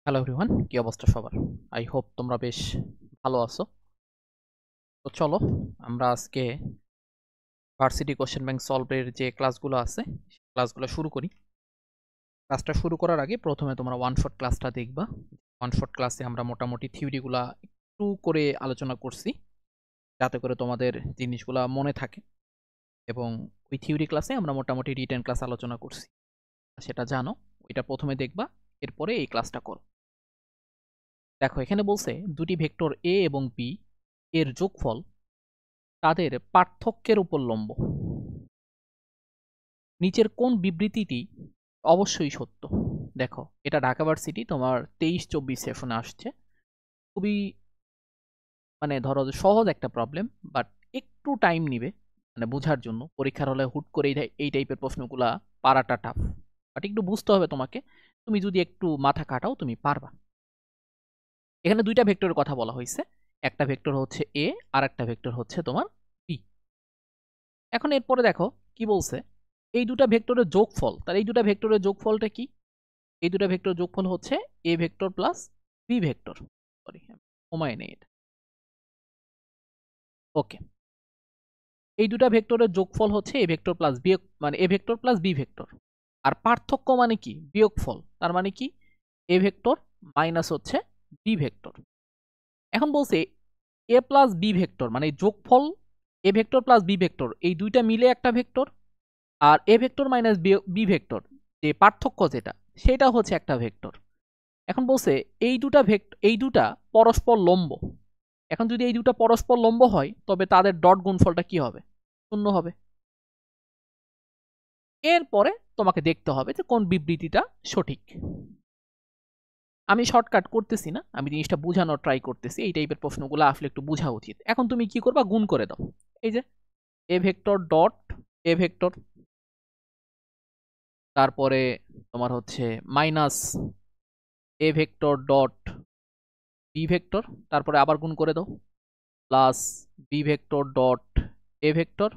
Hello everyone, কি অবস্থা সবার? আই হোপ তোমরা বেশ ভালো আছো। তো চলো আমরা আজকে ভার্সিটি কোশ্চেন ব্যাংক সলভের যে ক্লাসগুলো আছে ক্লাসগুলো শুরু করি। ক্লাসটা শুরু করার আগে প্রথমে তোমরা ওয়ান শট ক্লাসটা দেখবা। ওয়ান শট ক্লাসে আমরা মোটামুটি থিওরিগুলা একটু করে আলোচনা করছি, যাতে করে তোমাদের জিনিসগুলা মনে থাকে। এবং ওই থিওরি ক্লাসে আমরা মোটামুটি রিটেন ক্লাস আলোচনা করছি, সেটা জানো। ওইটা প্রথমে দেখবা, এরপরে এই ক্লাসটা করো। দেখো এখানে বলছে দুটি ভেক্টর এ এবং বি এর যোগফল তাদের পার্থক্যের উপর লম্ব। নিচের কোন বিবৃতিটি অবশ্যই সত্য? দেখো এটা ঢাকা ভার্সিটি তোমার 23-24 সেশনে আসছে। খুবই ধরো যে সহজ একটা প্রবলেম, বাট একটু টাইম নিবে বোঝার জন্য। পরীক্ষার হলে হুট করে এই টাইপের প্রশ্নগুলা পারাটা টাফ, বাট একটু বুঝতে হবে তোমাকে। তুমি যদি একটু মাথা খাটাও তুমি পারবা। এখানে দুইটা ভেক্টরের কথা বলা হয়েছে, একটা ভেক্টর হচ্ছে এ আর একটা ভেক্টর হচ্ছে তোমার বি। এখন এরপরে দেখো কি বলছে, এই দুটা ভেক্টরের যোগফল, তার এই দুটা ভেক্টরের যোগফলটা কি? এই দুটা ভেক্টর যোগফল হচ্ছে a vector plus B vector. Sorry, কমায় নেই এটা। ওকে, এই দুটা ভেক্টরের যোগফল হচ্ছে a vector plus b, a vector plus B vector. আর পার্থক্য মানে কি? বিয়োগফল। তার মানে কি? এ ভেক্টর মাইনাস হচ্ছে বি ভেক্টর। এখন বলছে এ প্লাস বি ভেক্টর মানে যোগফল a vector plus B vector, এই দুইটা মিলে একটা ভেক্টর। আর a vector minus B vector, যে পার্থক্য যেটা, সেটা হচ্ছে একটা ভেক্টর। এখন বলছে এই দুটা পরস্পর লম্ব। এখন যদি এই দুটা পরস্পর লম্ব হয়, তবে তাদের ডট গুণফলটা কি হবে? 0 হবে। এরপরে তোমাকে দেখতে হবে যে কোন বিবৃতিটা সঠিক। আমি শর্টকাট করতেছি না, আমি জিনিসটা বোঝানোর ট্রাই করতেছি। এই টাইপের প্রশ্নগুলো আসলে একটু বোঝা উচিত। এখন তুমি কি করবা? গুণ করে দাও। এই যে এ ভেক্টর ডট এ ভেক্টর, তারপরে তোমার হচ্ছে minus A vector dot B vector, তারপরে আবার গুণ করে দাও, plus B vector dot A vector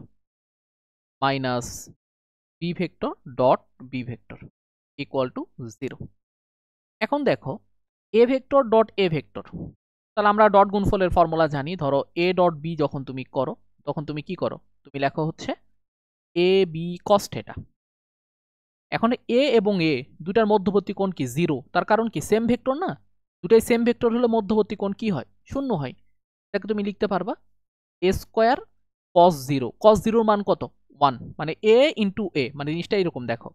minus B vector dot B vector equal to 0। এখন দেখো এ ভেক্টর ডট এ ভেক্টর, তাহলে আমরা ডট গুণফলের ফর্মুলা জানি। ধরো এ ডট বি যখন তুমি করো, তখন তুমি কি করো? তুমি লেখো হচ্ছে এ বি কস থিটা। এখন এ এবং এ দুটার মধ্যবর্তী কোণ কি? 0। তার কারণ কি? সেম ভেক্টর না? দুটাই সেম ভেক্টর হলে মধ্যবর্তী কোণ কি হয়? 0 হয়। এটাকে তুমি লিখতে পারবা এ স্কোয়ার কস 0। কস 0 মান কত? 1। মানে এ ইন্টু এ, মানে জিনিসটা এরকম দেখো,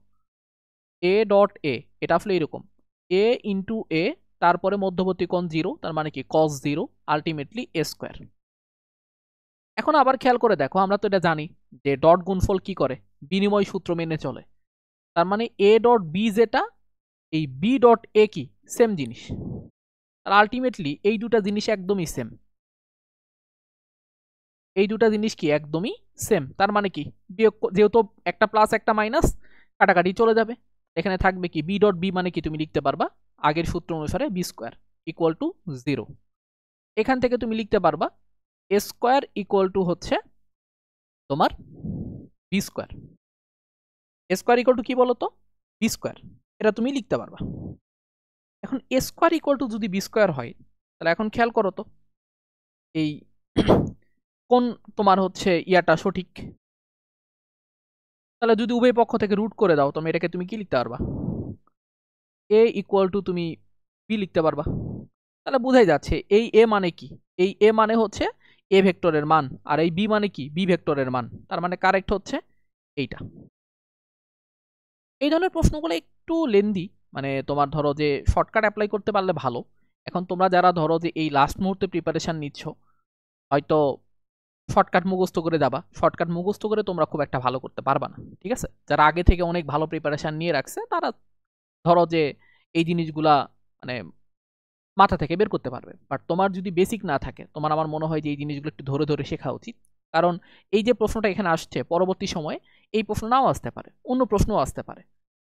এ ডট এ, এটা আসলে এরকম এ ইন্টু এ, তারপরে মধ্যবর্তী কোণ 0, তার মানে কি কস 0, আলটিমেটলি এ স্কোয়ার। এখন আবার খেয়াল করে দেখো, আমরা তো এটা জানি যে ডট গুণফল কি করে? বিনিময় সূত্র মেনে চলে। তার মানে এ ডট বি যেটা, এই বি ডট এ কি সেম জিনিস। আর আলটিমেটলি এই দুটা জিনিস একদমই সেম। এই দুটা জিনিস কি একদমই সেম। তার মানে কি বিয়োগ, যেহেতু একটা প্লাস একটা মাইনাস, কাটাকাটি চলে যাবে। এখানে থাকবে কি বি ডট বি, মানে কি তুমি লিখতে পারবা আগের সূত্র অনুসারে বি স্কোয়ার ইকুয়াল টু 0। এখান থেকে তুমি লিখতে পারবা এ স্কোয়ার ইকুয়াল টু হচ্ছে তোমার B square. A square equal to কি বলতো? B square. এটা তুমি লিখতে পারবা। এখন এ স্কোয়ার ইকুয়াল টু যদি বি স্কোয়ার হয়, তাহলে এখন খেয়াল করো তো এই কোন তোমার হচ্ছে ইয়াটা সঠিক। তাহলে যদি উভয় পক্ষ থেকে রুট করে দাও, তুমি এটাকে তুমি কি লিখতে পারবা? এ ইকুয়াল টু তুমি বি লিখতে পারবা। তাহলে বোঝাই যাচ্ছে এই এ মানে কি? এই এ মানে হচ্ছে এ ভেক্টরের মান, আর এই বি মানে কি? বি ভেক্টরের মান। তার মানে কারেক্ট হচ্ছে এইটা। এই ধরনের প্রশ্নগুলো একটু লেন্দি, তোমার ধরো যে শর্টকাট অ্যাপ্লাই করতে পারলে ভালো। এখন তোমরা যারা ধরো যে এই লাস্ট মুহূর্তে প্রিপারেশন নিচ্ছ, হয়তো শর্টকাট মুখস্থ করে যাবা, শর্টকাট মুখস্থ করে তোমরা খুব একটা ভালো করতে পারবা না। ঠিক আছে, যারা আগে থেকে অনেক ভালো প্রিপারেশন নিয়ে রাখছে, তারা ধরো যে এই জিনিসগুলা মানে মাথা থেকে বের করতে পারবে। বাট তোমার যদি বেসিক না থাকে, তোমার আমার মনে হয় যে এই জিনিসগুলো একটু ধরে ধরে শেখা উচিত। কারণ এই যে প্রশ্নটা এখানে আসছে, পরবর্তী সময়ে এই প্রশ্ন নাও আসতে পারে, অন্য প্রশ্নও আসতে পারে।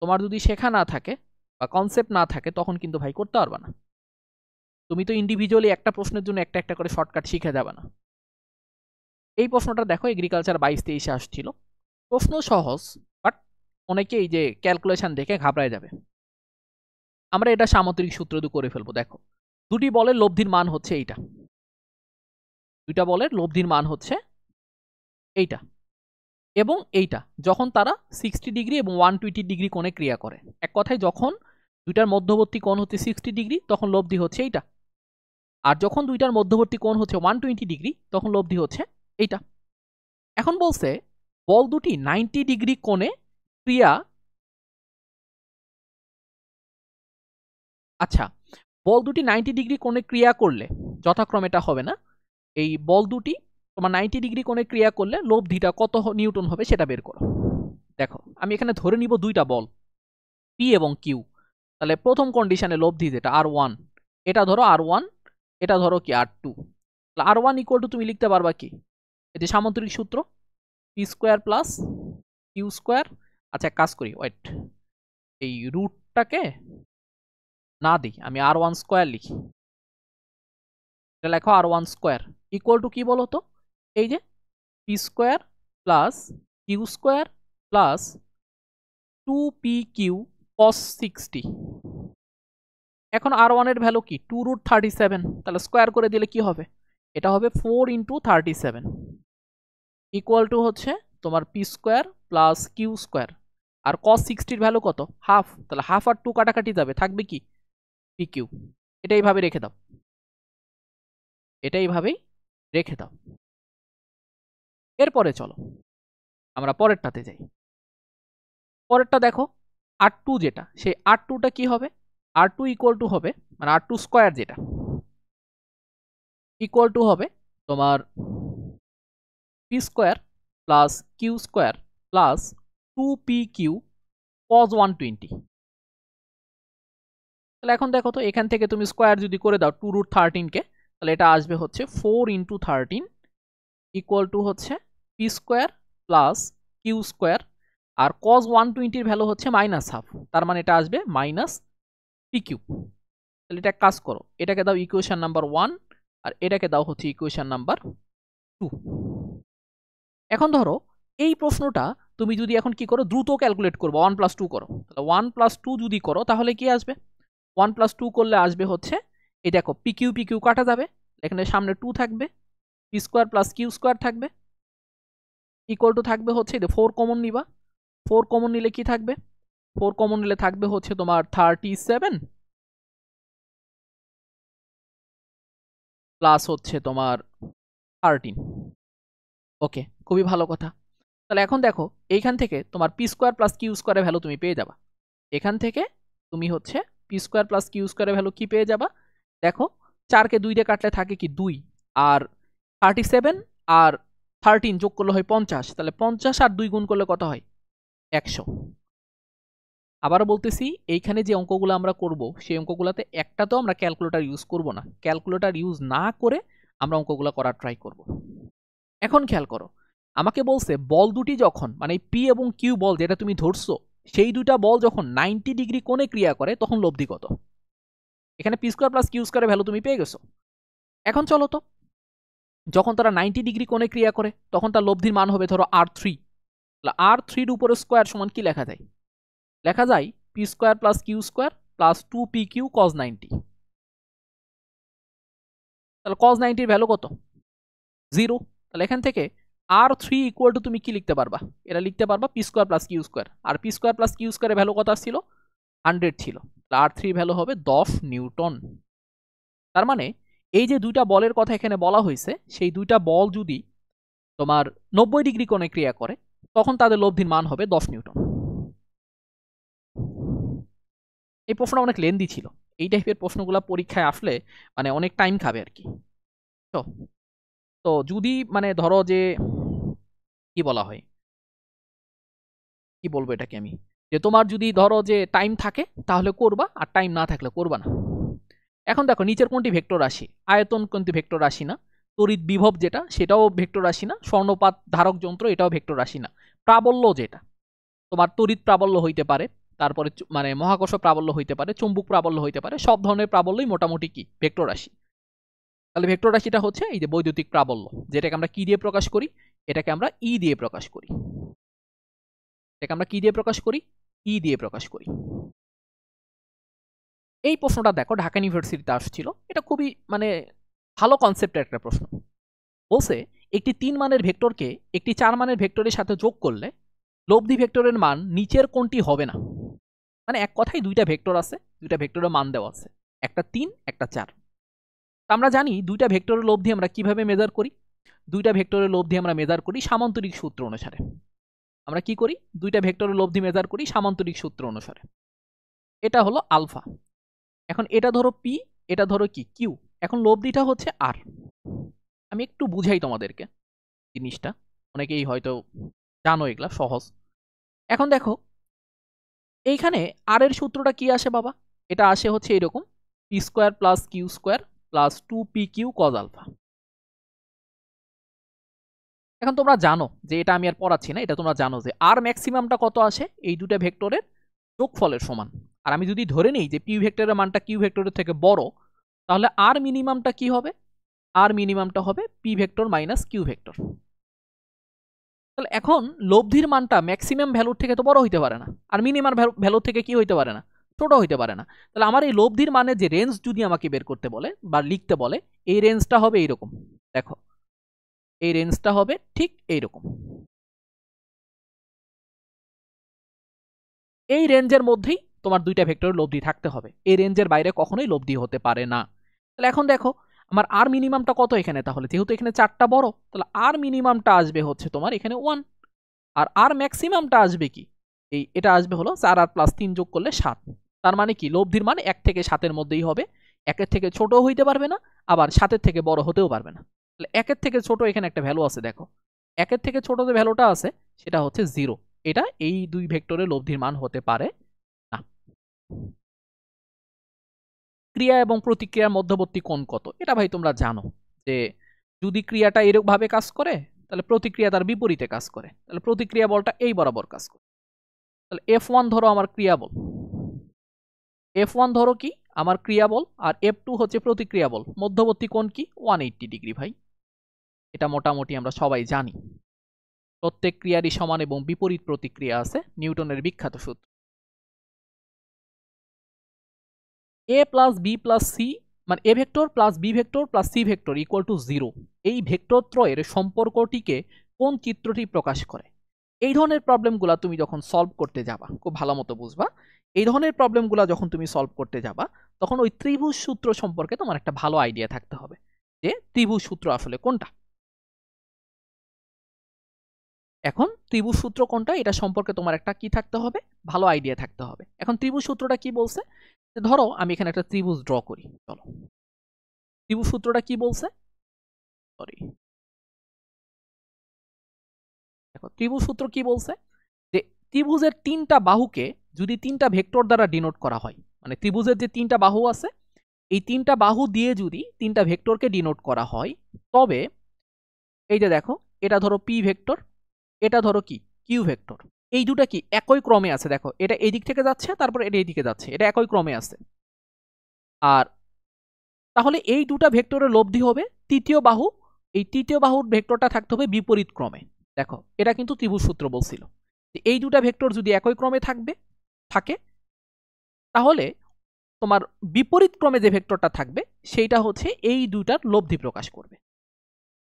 তোমার যদি শেখা না থাকে বা কনসেপ্ট না থাকে, তখন কিন্তু ভাই করতে পারবা না। তুমি তো ইন্ডিভিজুয়ালি একটা প্রশ্নের জন্য একটা একটা করে শর্টকাট শিখে যাবে না। এই প্রশ্নটা দেখো এগ্রিকালচার 22-23 আসছিল। প্রশ্ন সহজ, বাট অনেকে এই যে ক্যালকুলেশন দেখে ঘাবড়ায় যাবে। আমরা এটা সামুদ্রিক সূত্র দিয়ে করে ফেলবো। দেখো, দুটি বলের লব্ধির মান হচ্ছে এইটা, দুইটা বলের লব্ধির মান হচ্ছে এইটা এবং এইটা, যখন তারা 60 ডিগ্রি এবং 120 ডিগ্রি কোণে ক্রিয়া করে। এক কথায় যখন দুইটার মধ্যবর্তী কোণ হচ্ছে 60 ডিগ্রি তখন লব্ধি হচ্ছে এইটা, আর যখন দুইটার মধ্যবর্তী কোণ হচ্ছে 120 ডিগ্রি তখন লব্ধি হচ্ছে এইটা। এখন বলছে বল দুটি 90 ডিগ্রি কোণে ক্রিয়া, আচ্ছা, বল দুটি 90 ডিগ্রি কোণে ক্রিয়া করলে যথাক্রমে এটা হবে না, এই বল দুটি তোমার 90 ডিগ্রি কোণে ক্রিয়া করলে লব্ধিটা কত নিউটন হবে সেটা বের করো। দেখো, আমি এখানে ধরে নিব দুইটা বল পি এবং কিউ। তাহলে প্রথম কন্ডিশনে লব্ধি যেটা R1, এটা ধরো R1, এটা ধরো কি R2। R1 ইকুয়াল টু তুমি লিখতে পারবা কি, এই যে সামুদ্রিক সূত্র P square plus Q square. আচ্ছা, কাজ করি, ওয়েট, এই রুটটাকে না দিই, আমি R1 স্কোয়ার লিখি। এটা লেখো R1 স্কোয়ার ইকুয়াল টু কি বলো তো, এই যে P square plus Q square plus 2pq cos 60। এখন R1 এর ভ্যালু কি 2√37, তাহলে স্কোয়ার করে দিলে কি হবে, এটা হবে 4 × 37 ইকুয়াল টু হচ্ছে তোমার P square plus Q square, আর cos 60 এর ভ্যালু কত, হাফ, তাহলে হাফ আর 2 কাটাকাটি যাবে, থাকবে কি পি কিউ। এটা এইভাবে রেখে দাও, এটা এইভাবেই রেখে দাও। এরপরে চলো আমরা পরেরটাতে যাই। পরেরটা দেখো, R2 যেটা, সেই R2টা কি হবে, R2 ইকুয়াল টু হবে, মানে R2 স্কোয়ার যেটা ইকুয়াল টু হবে তোমার P square plus Q square plus 2pq cos 120। তাহলে এখন দেখো তো, এখান থেকে তুমি স্কোয়ার যদি করে দাও 2√13 কে, তাহলে এটা আসবে হচ্ছে 4 × 13 ইকুয়াল টু হচ্ছে p square plus Q square, আর cos 120 এর ভ্যালু হচ্ছে মাইনাস হাফ, তার মানে এটা আসবে মাইনাস পি কিউ। তাহলে এটা কাজ করো, এটাকে দাও ইকুয়েশন নাম্বার 1 আর এটাকে দাও হচ্ছে ইকুয়েশন নাম্বার 2। এখন ধরো এই প্রশ্নটা তুমি যদি এখন কি করো, দ্রুত ক্যালকুলেট করবো, 1 + 2 করো, তাহলে 1 + 2 যদি করো তাহলে কি আসবে, 1 + 2 করলে আসবে হচ্ছে, এই দেখো পিকিউ পিকিউ কাটা যাবে, এখানে সামনে 2 থাকবে, P square plus Q square থাকবে ইকুয়াল টু থাকবে হচ্ছে, 4 কমন নিবা, 4 কমন নিলে কি থাকবে, 4 কমন নিলে থাকবে হচ্ছে তোমার 37 প্লাস হচ্ছে তোমার 13। ওকে, খুবই ভালো কথা। তাহলে এখন দেখো, এইখান থেকে তোমার পি স্কোয়ার প্লাস কিউ স্কোয়ারের ভ্যালু তুমি পেয়ে যাবা, এখান থেকে তুমি হচ্ছে পি স্কোয়ার প্লাস কিউ স্কোয়ারের ভ্যালু কি পেয়ে যাবা, দেখো 4কে 2 দিয়ে কাটলে থাকে কি 2, আর 37 আর 13 যোগ করলে হয় 50, তাহলে 50 আর 2 গুণ করলে কত হয় 100। আবারও বলতেছি, এইখানে যে অঙ্কগুলো আমরা করব সেই অঙ্কগুলোতে একটা তো আমরা ক্যালকুলেটর ইউজ করব না, ক্যালকুলেটর ইউজ না করে আমরা অঙ্কগুলো করার ট্রাই করব। এখন খেয়াল করো, আমাকে বলছে বল দুটি যখন, মানে পি এবং কিউ বল যেটা তুমি ধরছো, সেই দুইটা বল যখন 90 ডিগ্রি কোণে ক্রিয়া করে তখন লব্ধি কত। এখানে পি স্কোয়ার প্লাস কিউ স্কোয়ারের ভ্যালু তুমি পেয়ে গেছো। এখন চলো তো, যখন তারা 90 ডিগ্রি কোণে ক্রিয়া করে তখন তার লব্ধির মান হবে ধরো R3। R3 উপরে স্কোয়ার সমান কি লেখা যায়, লেখা যায় p square plus Q square plus 2pq cos 90। তাহলে cos 90 এর ভ্যালু কত, 0। তাহলে এখান থেকে R3 ইকুয়াল টু তুমি কি লিখতে পারবা, এটা লিখতে পারবা p square plus Q square, আর পি স্কোয়ার প্লাস কিউ স্কোয়ারের ভ্যালু কত ছিল, 100 ছিল। R3 ভ্যালু হবে 10 নিউটন। তার মানে এই যে দুইটা বলের কথা এখানে বলা হয়েছে, সেই দুইটা বল যদি তোমার 90 ডিগ্রি কোণে ক্রিয়া করে তখন তাদের লব্ধির মান হবে 10 নিউটন। এই প্রশ্নটা অনেক লেন্দি ছিল, এই টাইপের প্রশ্নগুলো পরীক্ষায় আসলে মানে অনেক টাইম খাবে আর কি। তো তো যদি মানে ধরো যে কি বলা হয়, কি বলবো এটাকে আমি, যে তোমার যদি ধরো যে টাইম থাকে তাহলে করবা, আর টাইম না থাকলে করবা না। এখন দেখো, নিচের কোনটি ভেক্টর রাশি, আয়তন কোনটি ভেক্টর রাশি না, তড়িৎ বিভব যেটা সেটাও ভেক্টর রাশি না, স্বর্ণপাত ধারক যন্ত্র এটাও ভেক্টর রাশি না, প্রাবল্য যেটা তোমার তড়িৎ প্রাবল্য হইতে পারে, তারপরে মানে মহাকর্ষ প্রাবল্য হইতে পারে, চুম্বক প্রাবল্য হইতে পারে, সব ধরনের প্রাবল্যই মোটামুটি কি ভেক্টর রাশি। তাহলে ভেক্টর রাশিটা হচ্ছে এই যে বৈদ্যুতিক প্রাবল্য, যেটাকে আমরা কি দিয়ে প্রকাশ করি, এটাকে আমরা ই দিয়ে প্রকাশ করি, এটাকে আমরা কি দিয়ে প্রকাশ করি, ই দিয়ে প্রকাশ করি। এই প্রশ্নটা দেখো ঢাকা ইউনিভার্সিটিতে আসছিল, এটা খুবই মানে ভালো কনসেপ্টের একটা প্রশ্ন। বলছে একটি 3 মানের ভেক্টরকে একটি 4 মানের ভেক্টরের সাথে যোগ করলে লব্ধি ভেক্টরের মান নিচের কোনটি হবে না। মানে এক কথায় দুইটা ভেক্টর আছে, দুইটা ভেক্টরের মান দেওয়া আছে, একটা 3 একটা 4। আমরা জানি দুইটা ভেক্টরের লব্ধি আমরা কিভাবে মেজার করি। দুইটা ভেক্টরের লব্ধি আমরা মেজার করি সামান্তরিক সূত্র অনুসারে। আমরা কি করি, দুইটা ভেক্টরের লব্ধি মেজার করি সামান্তরিক সূত্র অনুসারে। এটা হলো আলফা। এখন এটা ধরো পি, এটা ধরো কি কিউ। এখন লব্ধিটা হচ্ছে আর। আমি একটু বুঝাই তোমাদেরকে জিনিসটা, অনেকেই হয়তো জানো, এগুলা সহজ। এখন দেখো এইখানে আর এর সূত্রটা কি আসে বাবা, এটা আসে হচ্ছে এরকম, p square plus Q square plus 2p q cos alpha. এখন তোমরা জানো যে এটা আমি আর পড়াচ্ছি না, এটা তোমরা জানো যে আর ম্যাক্সিমামটা কত আসে এই দুটো ভেক্টরের যোগফলের সমান। আর আমি যদি ধরে নিই যে পি ভেক্টরের মানটা কিউ ভেক্টরের থেকে বড়, তাহলে আর মিনিমামটা কি হবে, আর মিনিমামটা হবে p vector minus q vector. তাহলে এখন লব্ধির মানটা ম্যাক্সিমাম ভ্যালুর থেকে তো বড় হইতে পারে না, আর মিনিমাম ভ্যালুর থেকে কি হইতে পারে না, ছোট হইতে পারে না। তাহলে আমার এই লব্ধির মানের যে রেঞ্জ যদি আমাকে বের করতে বলে বা লিখতে বলে, এই রেঞ্জটা হবে এইরকম। দেখো এই রেঞ্জটা হবে ঠিক এইরকম। এই রেঞ্জের মধ্যেই তোমার দুইটা ভেক্টরের লব্ধি থাকতে হবে, এই রেঞ্জের বাইরে কখনোই লব্ধি হতে পারে না। তাহলে এখন দেখো আমার আর মিনিমামটা কত এখানে, তাহলে যেহেতু এখানে 4টা বড়, তাহলে আর মিনিমামটা আসবে হচ্ছে তোমার এখানে 1। আর আর ম্যাক্সিমামটা আসবে কি, এই এটা আসবে হলো 4 আর প্লাস 3 যোগ করলে 7। তার মানে কি লব্ধির মান 1 থেকে 7-এর মধ্যেই হবে, 1-এর থেকে ছোট হইতে পারবে না, আবার 7-এর থেকে বড় হতেও পারবে না। তাহলে 1-এর থেকে ছোট এখানে একটা ভ্যালু আছে, দেখো 1-এর থেকে ছোট যে ভ্যালুটা আছে সেটা হচ্ছে 0। এটা এই দুই ভেক্টরের লব্ধির মান হতে পারে না। ক্রিয়া এবং প্রতিক্রিয়ার মধ্যবর্তী কোণ কত, এটা ভাই তোমরা জানো যে যদি ক্রিয়াটা এরকম ভাবে কাজ করে তাহলে প্রতিক্রিয়া তার বিপরীতে কাজ করে, তাহলে প্রতিক্রিয়া বলটা এই বরাবর কাজ করে। তাহলে F1 ধরো আমার ক্রিয়া বল, F1 ধরো কি আমার ক্রিয়া বল, আর F2 হচ্ছে প্রতিক্রিয়া বল। মধ্যবর্তী কোণ কি 180 ডিগ্রি ভাই, এটা মোটামুটি আমরা সবাই জানি। প্রত্যেক ক্রিয়ারই সমান এবং বিপরীত প্রতিক্রিয়া আছে, নিউটনের বিখ্যাত সূত্র। a plus b plus c মানে a vector plus B vector plus c vector equal to 0, এই ভেক্টর ত্রয়ের সম্পর্কটিকে কোন চিত্রটি প্রকাশ করে। এই ধরনের প্রবলেমগুলো তুমি যখন সলভ করতে যাবা, খুব ভালো মতো বুঝবা, এই ধরনের প্রবলেমগুলো যখন তুমি সলভ করতে যাবা তখন ওই ত্রিভুজ সূত্র সম্পর্কে তোমার একটা ভালো আইডিয়া থাকতে হবে যে ত্রিভুজ সূত্র আসলে কোনটা। এখন ত্রিভুজ সূত্র কোনটা এটা সম্পর্কে তোমার একটা কি থাকতে হবে, ভালো আইডিয়া থাকতে হবে। এখন ত্রিভুজ সূত্রটা কি বলছে, ধরো আমি এখানে একটা ত্রিভুজ ড্র করি, চলো ত্রিভুজ সূত্রটা কি বলছে, সরি দেখো ত্রিভুজ সূত্র কি বলছে, যে ত্রিভুজের 3টা বাহুকে যদি 3টা ভেক্টর দ্বারা ডিনোট করা হয়, মানে ত্রিভুজের যে 3টা বাহু আছে এই 3টা বাহু দিয়ে যদি 3টা ভেক্টরকে ডিনোট করা হয়, তবে এই যে দেখো এটা ধরো পি ভেক্টর, এটা ধরো কি কিউ ভেক্টর, এই দুটা কি একই ক্রমে আছে। দেখো এটা এই দিক থেকে যাচ্ছে, তারপর এটা এই দিকে যাচ্ছে, এটা একই ক্রমে আছে। আর তাহলে এই দুটা ভেক্টরের লব্ধি হবে তৃতীয় বাহু, এই তৃতীয় বাহুর ভেক্টরটা থাকতে হবে বিপরীত ক্রমে। দেখো এটা কিন্তু ত্রিভুজ সূত্র বলছিল যে এই দুটা ভেক্টর যদি একই ক্রমে থাকে তাহলে তোমার বিপরীত ক্রমে যে ভেক্টরটা থাকবে সেইটা হচ্ছে এই দুটার লব্ধি প্রকাশ করবে।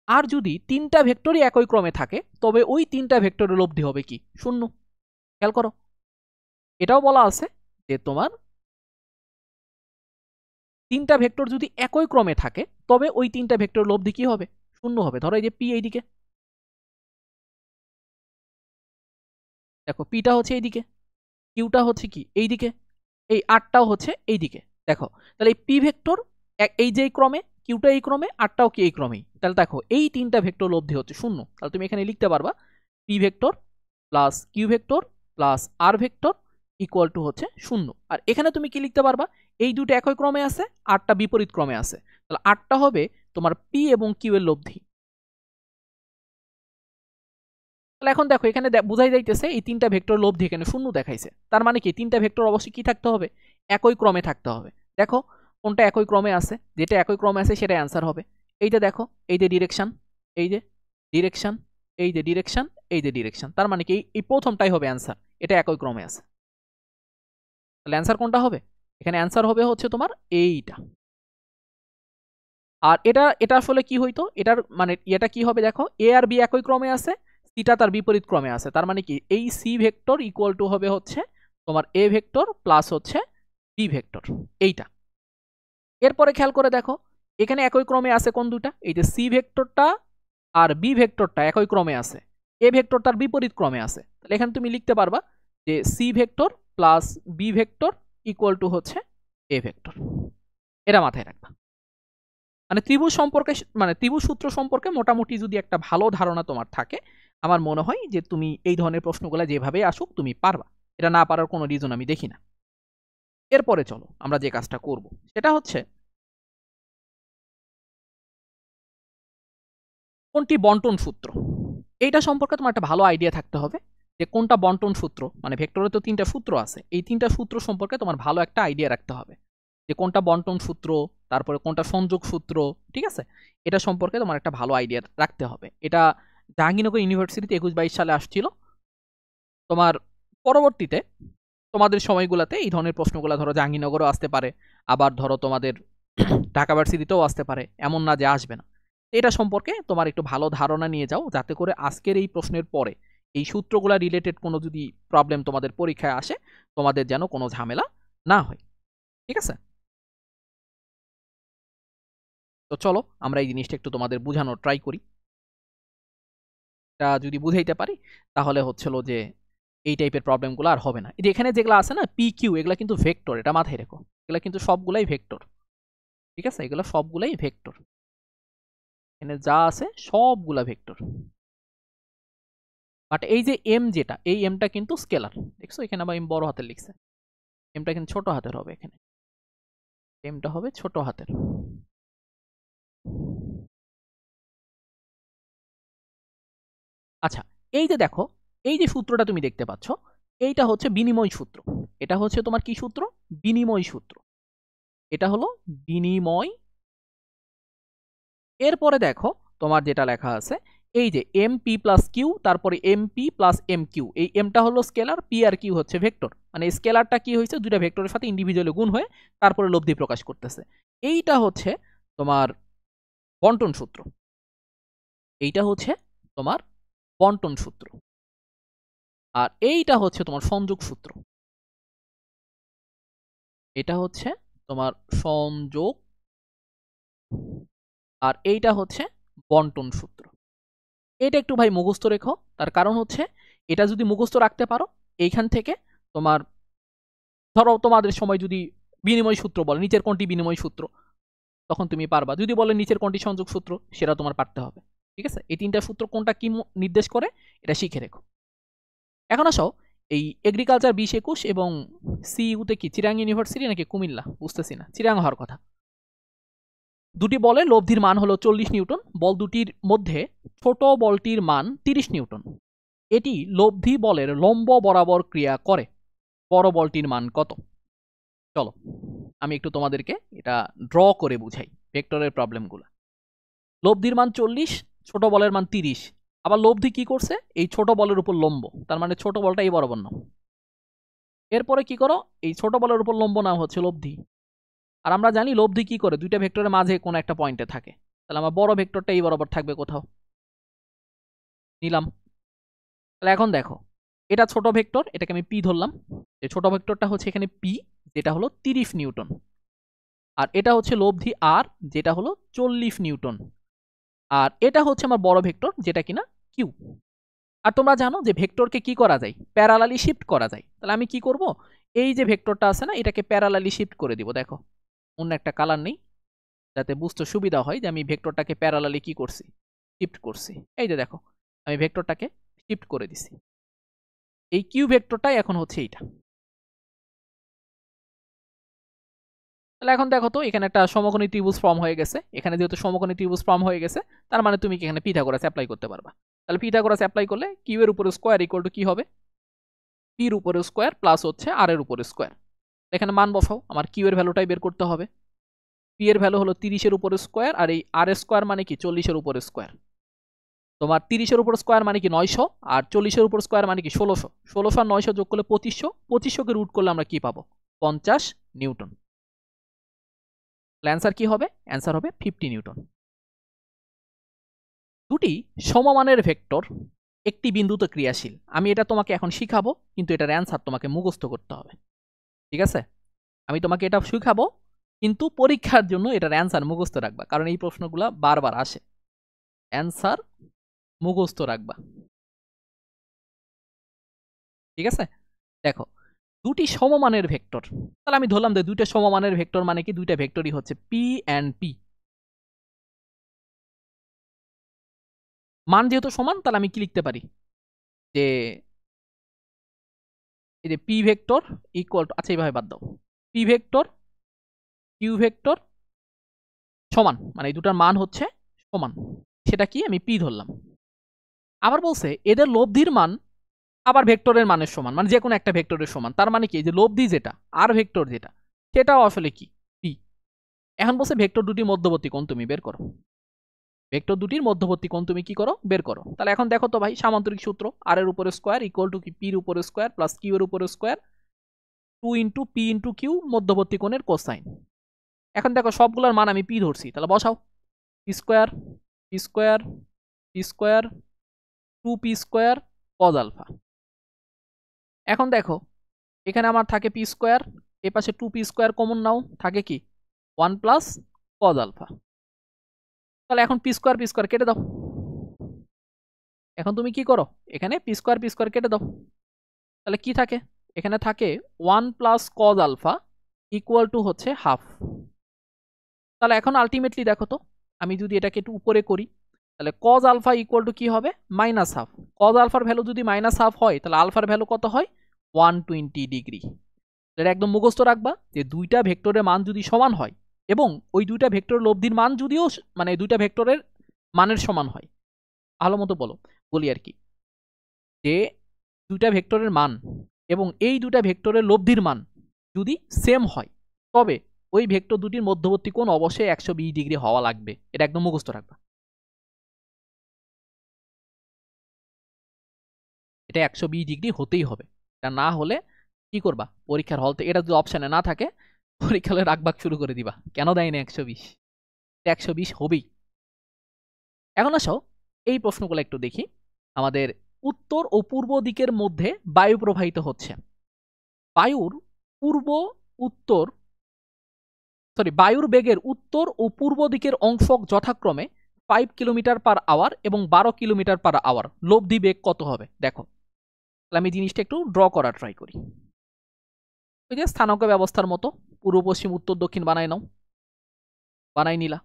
আর যদি 3টা ভেক্টরই একই ক্রমে থাকে তবে ওই 3টা ভেক্টরের লব্ধি হবে কি 0। খেয়াল করো এটাও বলা আছে যে তোমার 3টা ভেক্টর যদি একই ক্রমে থাকে তবে ওই 3টা ভেক্টর লব্ধি কি হবে 0 হবে। ধরো এই যে পি এইদিকে, দেখো পিটা হচ্ছে এইদিকে, কিউটা হচ্ছে কি এইদিকে, এই আটটাও হচ্ছে এইদিকে। দেখো তাহলে এই পি ভেক্টর এই যে ক্রমে, কিউটা এই ক্রমে, আটটাও কি এই ক্রমেই, তাহলে দেখো এই 3টা ভেক্টর লব্ধি হচ্ছে 0। তাহলে তুমি এখানে লিখতে পারবা p vector plus q vector plus r vector equal to হচ্ছে 0। আর এখানে তুমি কি লিখতে পারবা, এই দুটো একই ক্রমে আছে, আটটা বিপরীত ক্রমে আছে, তাহলে আটটা হবে তোমার পি এবং কিউ এর লব্ধি। তাহলে এখন দেখো এখানে বোঝাই যাইতেছে এই 3টা ভেক্টর লব্ধি এখানে 0 দেখাইছে, তার মানে কি 3টা ভেক্টর অবশ্যই কি থাকতে হবে, একই ক্রমে থাকতে হবে। দেখো কোনটা একই ক্রমে আছে, যেটা একই ক্রমে আছে সেটা অ্যান্সার হবে। এইটা দেখো এই যে ডিরেকশন, এই যে ডিরেকশন, এই যে ডিরেকশন, এই যে ডিরেকশন, তার মানে কি এই প্রথমটাই হবে অ্যান্সার, এটা একই ক্রমে আছে। তাহলে অ্যান্সার কোনটা হবে, এখানে অ্যান্সার হবে হচ্ছে তোমার এইটা। আর এটা আসলে কি হইতো, এটার মানে এটা কি হবে দেখো, এ আর বি একই ক্রমে আছে, সিটা তার বিপরীত ক্রমে আছে, তার মানে কি এই সি ভেক্টর ইকুয়াল টু হবে হচ্ছে তোমার এ ভেক্টর প্লাস হচ্ছে বি ভেক্টর, এইটা। এরপরে খেয়াল করে দেখো এখানে একই ক্রমে আছে কোন দুটা, এই যে সি ভেক্টরটা আর বি ভেক্টরটা একই ক্রমে আছে, এ ভেক্টর তার বিপরীত ক্রমে আছে, তাহলে এখানে তুমি লিখতে পারবা যে c vector plus B vector equal to হচ্ছে এ ভেক্টর। এটা মাথায় রাখবা। মানে ত্রিভুজ সম্পর্কে, মানে ত্রিভুজ সূত্র সম্পর্কে মোটামুটি যদি একটা ভালো ধারণা তোমার থাকে, আমার মনে হয় যে তুমি এই ধরনের প্রশ্নগুলো যেভাবে আসুক তুমি পারবা, এটা না পারার কোনো রিজন আমি দেখি না। এরপরে চলো আমরা যে কাজটা করব সেটা হচ্ছে কোনটি বন্টন সূত্র, এইটা সম্পর্কে তোমার একটা ভালো আইডিয়া থাকতে হবে যে কোনটা বন্টন সূত্র, মানে ভেক্টরে তো 3টা সূত্র আছে, এই 3টা সূত্র সম্পর্কে তোমার ভালো একটা আইডিয়া রাখতে হবে যে কোনটা বন্টন সূত্র, তারপরে কোনটা সংযোগ সূত্র, ঠিক আছে, এটা সম্পর্কে তোমার একটা ভালো আইডিয়া রাখতে হবে। এটা জাহাঙ্গীরনগর ইউনিভার্সিটিতে 21-22 সালে আসছিল। তোমার পরবর্তীতে তোমাদের সময়গুলোতে এই ধরনের প্রশ্নগুলো ধরো জাহাঙ্গীরনগরও আসতে পারে, আবার ধরো তোমাদের ঢাকা ভার্সিটিতেও আসতে পারে, এমন না যে আসবে না। এটা সম্পর্কে তোমার একটু ভালো ধারণা নিয়ে যাও, যাতে করে আজকের এই প্রশ্নের পরে এই সূত্রগুলা রিলেটেড কোনো যদি প্রবলেম তোমাদের পরীক্ষায় আসে, তোমাদের যেন কোনো ঝামেলা না হয়, ঠিক আছে। তো চলো আমরা এই জিনিসটা একটু তোমাদের বোঝানোর ট্রাই করি। এটা যদি বুঝাইতে পারি তাহলে হচ্ছিল যে এই টাইপের প্রবলেমগুলো আর হবে না। এই যে এখানে যেগুলো আছে না পি কিউ, এগুলো কিন্তু ভেক্টর, এটা মাথায় রেখো, এগুলো কিন্তু সবগুলাই ভেক্টর, ঠিক আছে, এগুলো সবগুলাই ভেক্টর, এখানে যা আছে সবগুলা ভেক্টর। বাট এই যে এম যেটা, এই এমটা কিন্তু স্কেলার, দেখছো এখানে আবার এম বড় হাতের লিখছে, এমটা কিন্তু ছোট হাতের হবে, এখানে এমটা হবে ছোট হাতের। আচ্ছা, এই যে দেখো এই যে সূত্রটা তুমি দেখতে পাচ্ছ, এইটা হচ্ছে বিনিময় সূত্র, এটা হচ্ছে তোমার কি সূত্র, বিনিময় সূত্র, এটা হলো বিনিময়। এরপরে দেখো তোমার যেটা লেখা আছে এই যে এম পি প্লাস কিউ, তারপরে m p plus m q, এই এমটা হলো স্কেলার, পি আর কিউ হচ্ছে ভেক্টর, মানে স্কেলারটা কি হয়েছে দুইটা ভেক্টরের সাথে ইন্ডিভিজুয়ালি গুণ হয়ে তারপরে লব্ধি প্রকাশ করতেছে, এইটা হচ্ছে তোমার বন্টন সূত্র, এইটা হচ্ছে তোমার বন্টন সূত্র। আর এইটা হচ্ছে তোমার সংযোগ সূত্র, এটা হচ্ছে তোমার সংযোগ, আর এইটা হচ্ছে বন্টন সূত্র। এটা একটু ভাই মুখস্থ রেখো, তার কারণ হচ্ছে এটা যদি মুখস্থ রাখতে পারো, এইখান থেকে তোমার ধরো তোমাদের সময় যদি বিনিময় সূত্র বলে নিচের কোনটি বিনিময় সূত্র, তখন তুমি পারবা, যদি বলে নিচের কোনটি সংযোগ সূত্র সেটা তোমার পারতে হবে, ঠিক আছে। এই 3টা সূত্র কোনটা কি নির্দেশ করে এটা শিখে রেখো। এখন আসো এই এগ্রিকালচার 20-21 এবং সিইউতে কি চিরাং ইউনিভার্সিটি নাকি কুমিল্লা বুঝতেছি না, চিরাং হওয়ার কথা, দুটি বলে লব্ধির মান হলো 40 নিউটন, বল দুটির মধ্যে ছোট বলটির মান 30 নিউটন, এটি লব্ধি বলের লম্ব বরাবর ক্রিয়া করে, বড় বলটির মান কত। চলো আমি একটু তোমাদেরকে এটা ড্র করে বুঝাই ভেক্টরের প্রবলেমগুলো। লব্ধির মান 40, ছোট বলের মান 30, আবার লব্ধি কি করছে এই ছোট বলের উপর লম্ব, তার মানে ছোট বলটা এই বরাবর নাও, এরপরে কি করো এই ছোট বলের উপর লম্ব নাও হচ্ছে লব্ধি, আর আমরা জানি লব্ধি কি করে দুইটা ভেক্টরের মাঝে কোনো একটা পয়েন্টে থাকে, তাহলে আমার বড় ভেক্টরটা এই বরাবর থাকবে কোথাও, নিলাম। তাহলে এখন দেখো এটা ছোট ভেক্টর, এটাকে আমি পি ধরলাম, এই ছোট ভেক্টরটা হচ্ছে এখানে পি, যেটা হলো 30 নিউটন, আর এটা হচ্ছে লব্ধি আর, যেটা হলো 40 নিউটন, আর এটা হচ্ছে আমার বড় ভেক্টর যেটা কিনা কিউ। আর তোমরা জানো যে ভেক্টরকে কি করা যায়, প্যারালালি শিফট করা যায়, তাহলে আমি কি করব এই যে ভেক্টরটা আছে না এটাকে প্যারালালি শিফট করে দিব, দেখো অন্য একটা কালার নেই যাতে বুঝতে সুবিধা হয় যে আমি ভেক্টরটাকে প্যারালালি কি করছি, শিফট করছি, এই যে দেখো আমি ভেক্টরটাকে শিফট করে দিছি, এই কিউ ভেক্টরটাই এখন হচ্ছে এইটা। তাহলে এখন দেখো তো এখানে একটা সমকোণী ত্রিভুজ ফর্ম হয়ে গেছে, এখানে যেহেতু সমকোণী ত্রিভুজ ফর্ম হয়ে গেছে তার মানে তুমি কি এখানে পিথাগোরাস অ্যাপ্লাই করতে পারবা, তাহলে পিথাগোরাস অ্যাপ্লাই করলে কিউ এর উপরে স্কোয়ার ইকুয়াল টু কি হবে, পির উপরে স্কোয়ার প্লাস হচ্ছে আর এর উপরে স্কোয়ার, এখানে মান বসাও, আমার কিউ এর ভ্যালুটাই বের করতে হবে, পি এর ভ্যালু হলো 30 এর উপরে স্কোয়ার, আর এই আর স্কোয়ার মানে কি 40 এর উপরে স্কোয়ার, তোমার 30 এর উপর স্কোয়ার মানে কি 900, আর 40 এর উপর স্কোয়ার মানে কি 1600, 1600 আর 900 যোগ করলে 2500, 2500 কে রুট করলে আমরা কি পাবো 50 নিউটন। অ্যান্সার কি হবে? অ্যান্সার হবে 50 নিউটন। দুটি সমমানের ভেক্টর একটি বিন্দুতে ক্রিয়াশীল। আমি এটা তোমাকে এখন শিখাবো, কিন্তু এটার অ্যান্সার তোমাকে মুখস্থ করতে হবে, ঠিক আছে? আমি তোমাকে এটা শিখাবো, কিন্তু পরীক্ষার জন্য এটার অ্যান্সার মুখস্থ রাখবা, কারণ এই প্রশ্নগুলো বারবার আসে। অ্যান্সার মুখস্থ রাখবা, ঠিক আছে? দেখো, দুটি সমমানের ভেক্টর, তাহলে আমি ধরলাম যে দুইটা সমমানের ভেক্টর মানে কি, দুইটা ভেক্টরই হচ্ছে পি অ্যান্ড পি। মান যেহেতু সমান, তাহলে আমি কি লিখতে পারি যে এই যে পি ভেক্টর ইকুয়াল টু, আচ্ছা এইভাবে বাদ দাও, পি ভেক্টর কিউ ভেক্টর সমান, মানে এই দুটার মান হচ্ছে সমান, সেটা কি আমি পি ধরলাম। আবার বলছে এদের লব্ধির মান আবার ভেক্টরের মানের সমান, মানে যে কোনো একটা ভেক্টরের সমান। তার মানে কি, যে লব্ধি যেটা আর ভেক্টর যেটা, সেটাও আসলে কি পি। এখন বলছে ভেক্টর দুটির মধ্যবর্তী কোণ তুমি বের করো। ভেক্টর দুটির মধ্যবর্তী কোণ তুমি কি করো? বের করো। তাহলে এখন দেখো তো ভাই, সামান্তরিক সূত্র, আর এর উপরে স্কোয়ার ইকুয়াল টু কি পির উপরে স্কোয়ার প্লাস কিউ এর উপরে square 2 into p into q, মধ্যবর্তী কোণের কোসাইন। এখন দেখো সবগুলোর মান আমি পি ধরছি, তাহলে বসাও। P square p square p square 2p square cos alpha. এখন দেখো এখানে আমার থাকে পি স্কোয়ার, এ পাশে 2p স্কোয়ার কমন নাও, থাকে কি 1 প্লাস কজ আলফা। তাহলে এখন পি স্কোয়ার কেটে দাও। এখন তুমি কি করো, এখানে পি স্কোয়ার কেটে দাও। তাহলে কি থাকে, এখানে থাকে 1 plus cos alpha equal to হচ্ছে হাফ। তাহলে এখন আলটিমেটলি দেখো তো, আমি যদি এটাকে একটু উপরে করি, তাহলে কজ আলফা ইকুয়াল টু কি হবে? Minus half. কজ আলফার ভ্যালু যদি মাইনাস হাফ হয়, তাহলে আলফার ভ্যালু কত হয়? 120 ডিগ্রি। এটা একদম মুখস্থ রাখবা যে দুইটা ভেক্টরের মান যদি সমান হয়, এবং ওই দুইটা ভেক্টরের লব্ধির মান যদিও মানে দুইটা ভেক্টরের মানের সমান হয়, ভালো মতো বলি আর কি, যে দুইটা ভেক্টরের মান এবং এই দুইটা ভেক্টরের লব্ধির মান যদি সেম হয়, তবে ওই ভেক্টর দুটির মধ্যবর্তী কোণ অবশ্যই 120 ডিগ্রি হওয়া লাগবে। এটা একদম মুখস্থ রাখবা। এটা 120 ডিগ্রি হতেই হবে। এটা না হলে কি করবা, পরীক্ষার হল থেকে এটা যদি অপশানে না থাকে, পরীক্ষা হলে রাখবাক শুরু করে দিবা, কেন দেয় না 120? 120 হবেই। এখন আসো এই প্রশ্নগুলো একটু দেখি। আমাদের উত্তর ও পূর্ব দিকের মধ্যে বায়ু প্রবাহিত হচ্ছে। বায়ুর পূর্ব উত্তর বায়ুর বেগের উত্তর ও পূর্ব দিকের অংশ যথাক্রমে 5 কিলোমিটার পার আওয়ার এবং 12 কিলোমিটার পার আওয়ার। লব্ধি বেগ কত হবে? দেখো, তাহলে আমি জিনিসটা একটু ড্র করার ট্রাই করি। ওই যে স্থানাঙ্ক ব্যবস্থার মতো পূর্ব পশ্চিম উত্তর দক্ষিণ বানাই নিলা।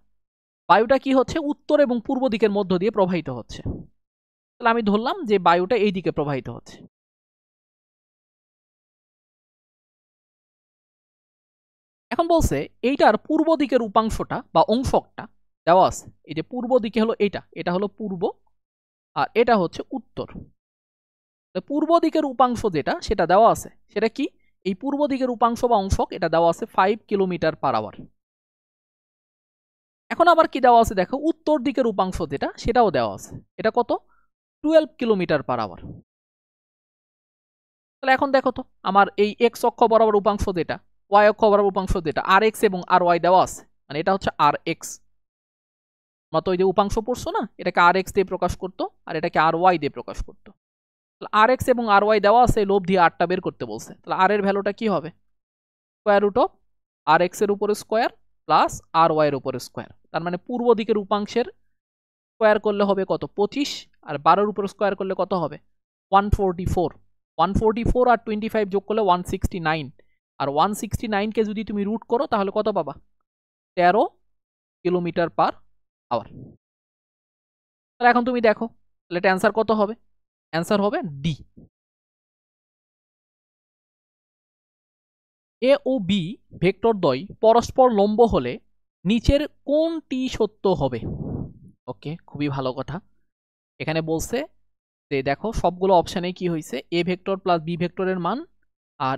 বায়ুটা কি হচ্ছে, উত্তর এবং পূর্ব দিকের মধ্য দিয়ে প্রবাহিত হচ্ছে। তাহলে আমি ধরলাম যে বায়ুটা এই দিকে প্রবাহিত হচ্ছে। এখন বলছে এইটার পূর্ব দিকের উপাংশটা বা অংশটা দেওয়া আছে। এই যে পূর্ব দিকে হলো এটা হলো পূর্ব, আর এটা হচ্ছে উত্তর। পূর্ব দিকের উপাংশ যেটা, সেটা দেওয়া আছে, সেটা কি? এই পূর্ব দিকের উপাংশ বা অংশক এটা দেওয়া আছে 5 কিলোমিটার পার আওয়ার। এখন আবার কি দেওয়া আছে দেখো, উত্তর দিকের উপাংশ যেটা, সেটাও দেওয়া আছে, এটা কত? 12 কিলোমিটার পার আওয়ার। তাহলে এখন দেখো তো, আমার এই এক্স অক্ষ বরাবর উপাংশ যেটা, ওয়াই অক্ষ বরাবর উপাংশ যেটা, আর এক্স এবং আর ওয়াই দেওয়া আছে, মানে এটা হচ্ছে আর এক্স। মতো ওই যে উপাংশ পড়ছো না, এটাকে আর এক্স দিয়ে প্রকাশ করতো, আর এটাকে আর ওয়াই দিয়ে প্রকাশ করতো। আর এক্স এবং আর ওয়াই দেওয়া আছে, লোভ দিয়ে আরটা বের করতে বলছে। তাহলে আর এর ভ্যালুটা কি হবে? Square root of r x এর উপরে স্কোয়ার প্লাস আর ওয়াই এর উপরে স্কোয়ার। তার মানে পূর্ব দিকের উপাংশের স্কোয়ার করলে হবে কত? 25, আর 12-র উপর স্কোয়ার করলে কত হবে? 144। 144 আর 25 যোগ করলে 169, আর 169কে যদি তুমি রুট করো তাহলে কত পাবা? 13 কিলোমিটার পার আওয়ার। তাহলে এখন তুমি দেখো, তাহলে এটা অ্যান্সার কত হবে? অ্যান্সার হবে ডি। এ ও বি ভেক্টর দ্বয় পরস্পর লম্ব হলে নিচের কোনটি সত্য হবে? ওকে, খুবই ভালো কথা। এখানে বলছে যে দেখো সবগুলো অপশানে কি হয়েছে, এ ভেক্টর প্লাস বি ভেক্টরের মান আর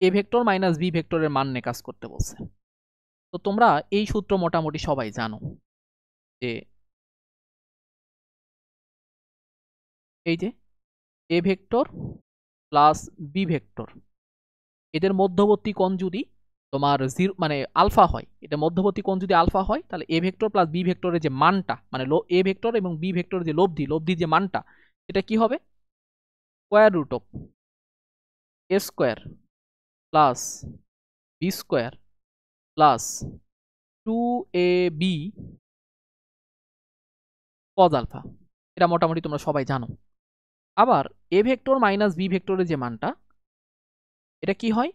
এ ভেক্টর মাইনাস বি ভেক্টরের মান নিয়ে কাজ করতে বলছে। তো তোমরা এই সূত্র মোটামুটি সবাই জানো, যে এই যে এ ভেক্টর প্লাস বি ভেক্টর, এদের মধ্যবর্তী কোণ যদি তোমার জিরো মানে আলফা হয়, এটা মধ্যবর্তী কোণ যদি আলফা হয়, তাহলে এ ভেক্টর প্লাস বি ভেক্টরের যে মানটা মানে এ ভেক্টর এবং বি ভেক্টরের যে লব্ধির যে মানটা, এটা কি হবে? Square root of a square plus b square plus 2ab cos alpha. এটা মোটামুটি তোমরা সবাই জানো। আবার এ ভেক্টর মাইনাস বি ভেক্টরের যে মানটা, এটা কি হয়?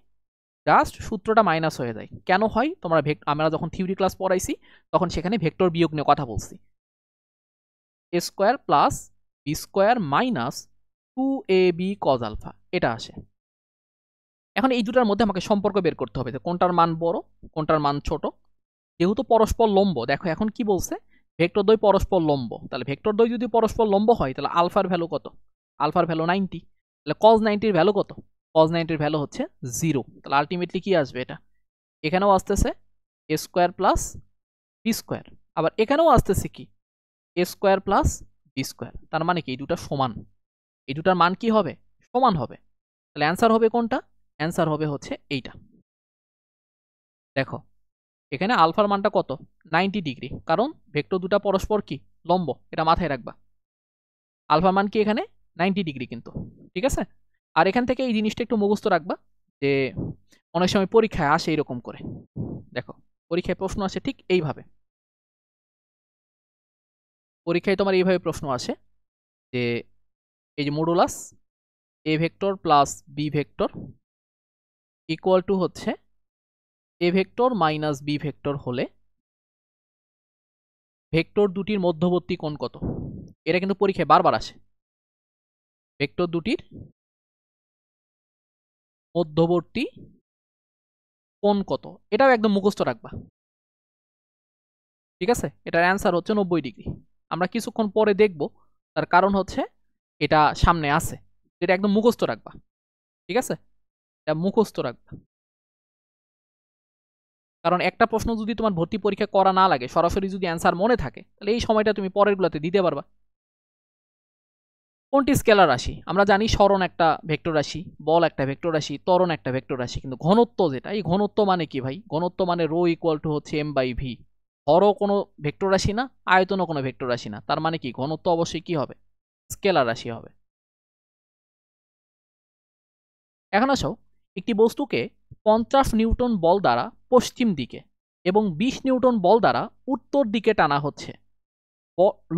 জাস্ট সূত্রটা মাইনাস হয়ে যায়। কেন হয়? তোমরা আমরা যখন থিওরি ক্লাস পড়াইছি তখন সেখানে ভেক্টর বিয়োগ নিয়ে কথা বলছি। A square plus b square minus 2ab cos alpha, এটা আসে। এখন এই দুটার মধ্যে আমাকে সম্পর্ক বের করতে হবে যে কোনটার মান বড় কোনটার মান ছোট। যেহেতু পরস্পর লম্ব, দেখো এখন কি বলছে, ভেক্টর দ্বয় পরস্পর লম্ব, তাহলে ভেক্টর দ্বয় যদি পরস্পর লম্ব হয় তাহলে আলফার ভ্যালু কত? আলফার ভ্যালু 90, তাহলে কজ 90-র ভ্যালু কত? কজ 90-র ভ্যালু হচ্ছে 0। তাহলে আলটিমেটলি কি আসবে? এটা এখানেও আসতেছে এ স্কোয়ার প্লাস বি স্কোয়ার, আবার এখানেও আসতেছে কি এ স্কোয়ার প্লাস বি স্কোয়ার। তার মানে কি এই দুটা সমান, এই দুটার মান কি হবে? সমান হবে। তাহলে অ্যান্সার হবে কোনটা? অ্যান্সার হবে হচ্ছে এইটা। দেখো এখানে আলফার মানটা কত? 90 ডিগ্রি, কারণ ভেক্টর দুটা পরস্পর কি লম্ব, এটা মাথায় রাখবা। আলফার মান কি এখানে 90 ডিগ্রি কিন্তু, ঠিক আছে? আর এখান থেকে এই জিনিসটা একটু মুখস্থ রাখবা যে অনেক সময় পরীক্ষায় আসে এরকম করে। দেখো পরীক্ষায় প্রশ্ন আসে ঠিক এইভাবে, পরীক্ষায় তোমার এইভাবে প্রশ্ন আসে যে এই যে modulus a vector plus B vector equal to হচ্ছে a vector minus B vector হলে ভেক্টর দুটির মধ্যবর্তী কোণ কত? এটা কিন্তু পরীক্ষায় বারবার আসে। ভেক্টর দুটির মধ্যবর্তী কোণ কত, এটাও একদম মুখস্থ রাখবা, ঠিক আছে? এটার অ্যান্সার হচ্ছে 90 ডিগ্রি। আমরা কিছুক্ষণ পরে দেখব, তার কারণ হচ্ছে এটা সামনে আছে, এটা একদম মুখস্থ রাখবা, ঠিক আছে? এটা মুখস্থ রাখবা, কারণ একটা প্রশ্ন যদি তোমার ভর্তি পরীক্ষা করা না লাগে, সরাসরি যদি অ্যান্সার মনে থাকে, তাহলে এই সময়টা তুমি পরের গুলাতে দিতে পারবা। কোনটি স্কেলার রাশি? আমরা জানি সরণ একটা ভেক্টর রাশি, বল একটা ভেক্টর রাশি, ত্বরণ একটা ভেক্টর রাশি, কিন্তু ঘনত্ব যেটা, এই ঘনত্ব মানে কি ভাই? ঘনত্ব মানে রো ইকুয়াল টু হচ্ছে এম বাই ভি। ভরও কোনো ভেক্টর রাশি না, আয়তনও কোনো ভেক্টর রাশি না, তার মানে কি ঘনত্ব অবশ্যই কি হবে? স্কেলার রাশি হবে। এখন আসো, একটি বস্তুকে 50 নিউটন বল দ্বারা পশ্চিম দিকে এবং 20 নিউটন বল দ্বারা উত্তর দিকে টানা হচ্ছে,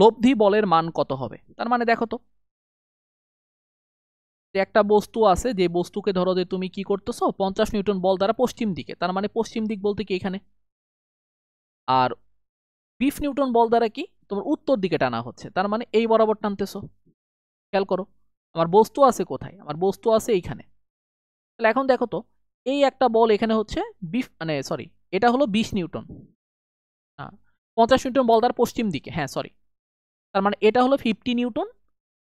লব্ধি বলের মান কত হবে? তার মানে দেখো তো, যে একটা বস্তু আছে, যে বস্তুকে ধরো যে তুমি কি করতেছো 50 নিউটন বল দ্বারা পশ্চিম দিকে, তার মানে পশ্চিম দিক বলতে কি এখানে, আর 20 নিউটন বল দ্বারা কি তোমার উত্তর দিকে টানা হচ্ছে, তার মানে এই বরাবর টানতেছো। খেয়াল করো আমার বস্তু আছে কোথায়, আমার বস্তু আছে এইখানে। তাহলে এখন দেখো তো, এই একটা বল এখানে হচ্ছে মানে সরি, এটা হলো 20 নিউটন, হ্যাঁ 50 নিউটন বল দ্বারা পশ্চিম দিকে, হ্যাঁ সরি, তার মানে এটা হলো 50 নিউটন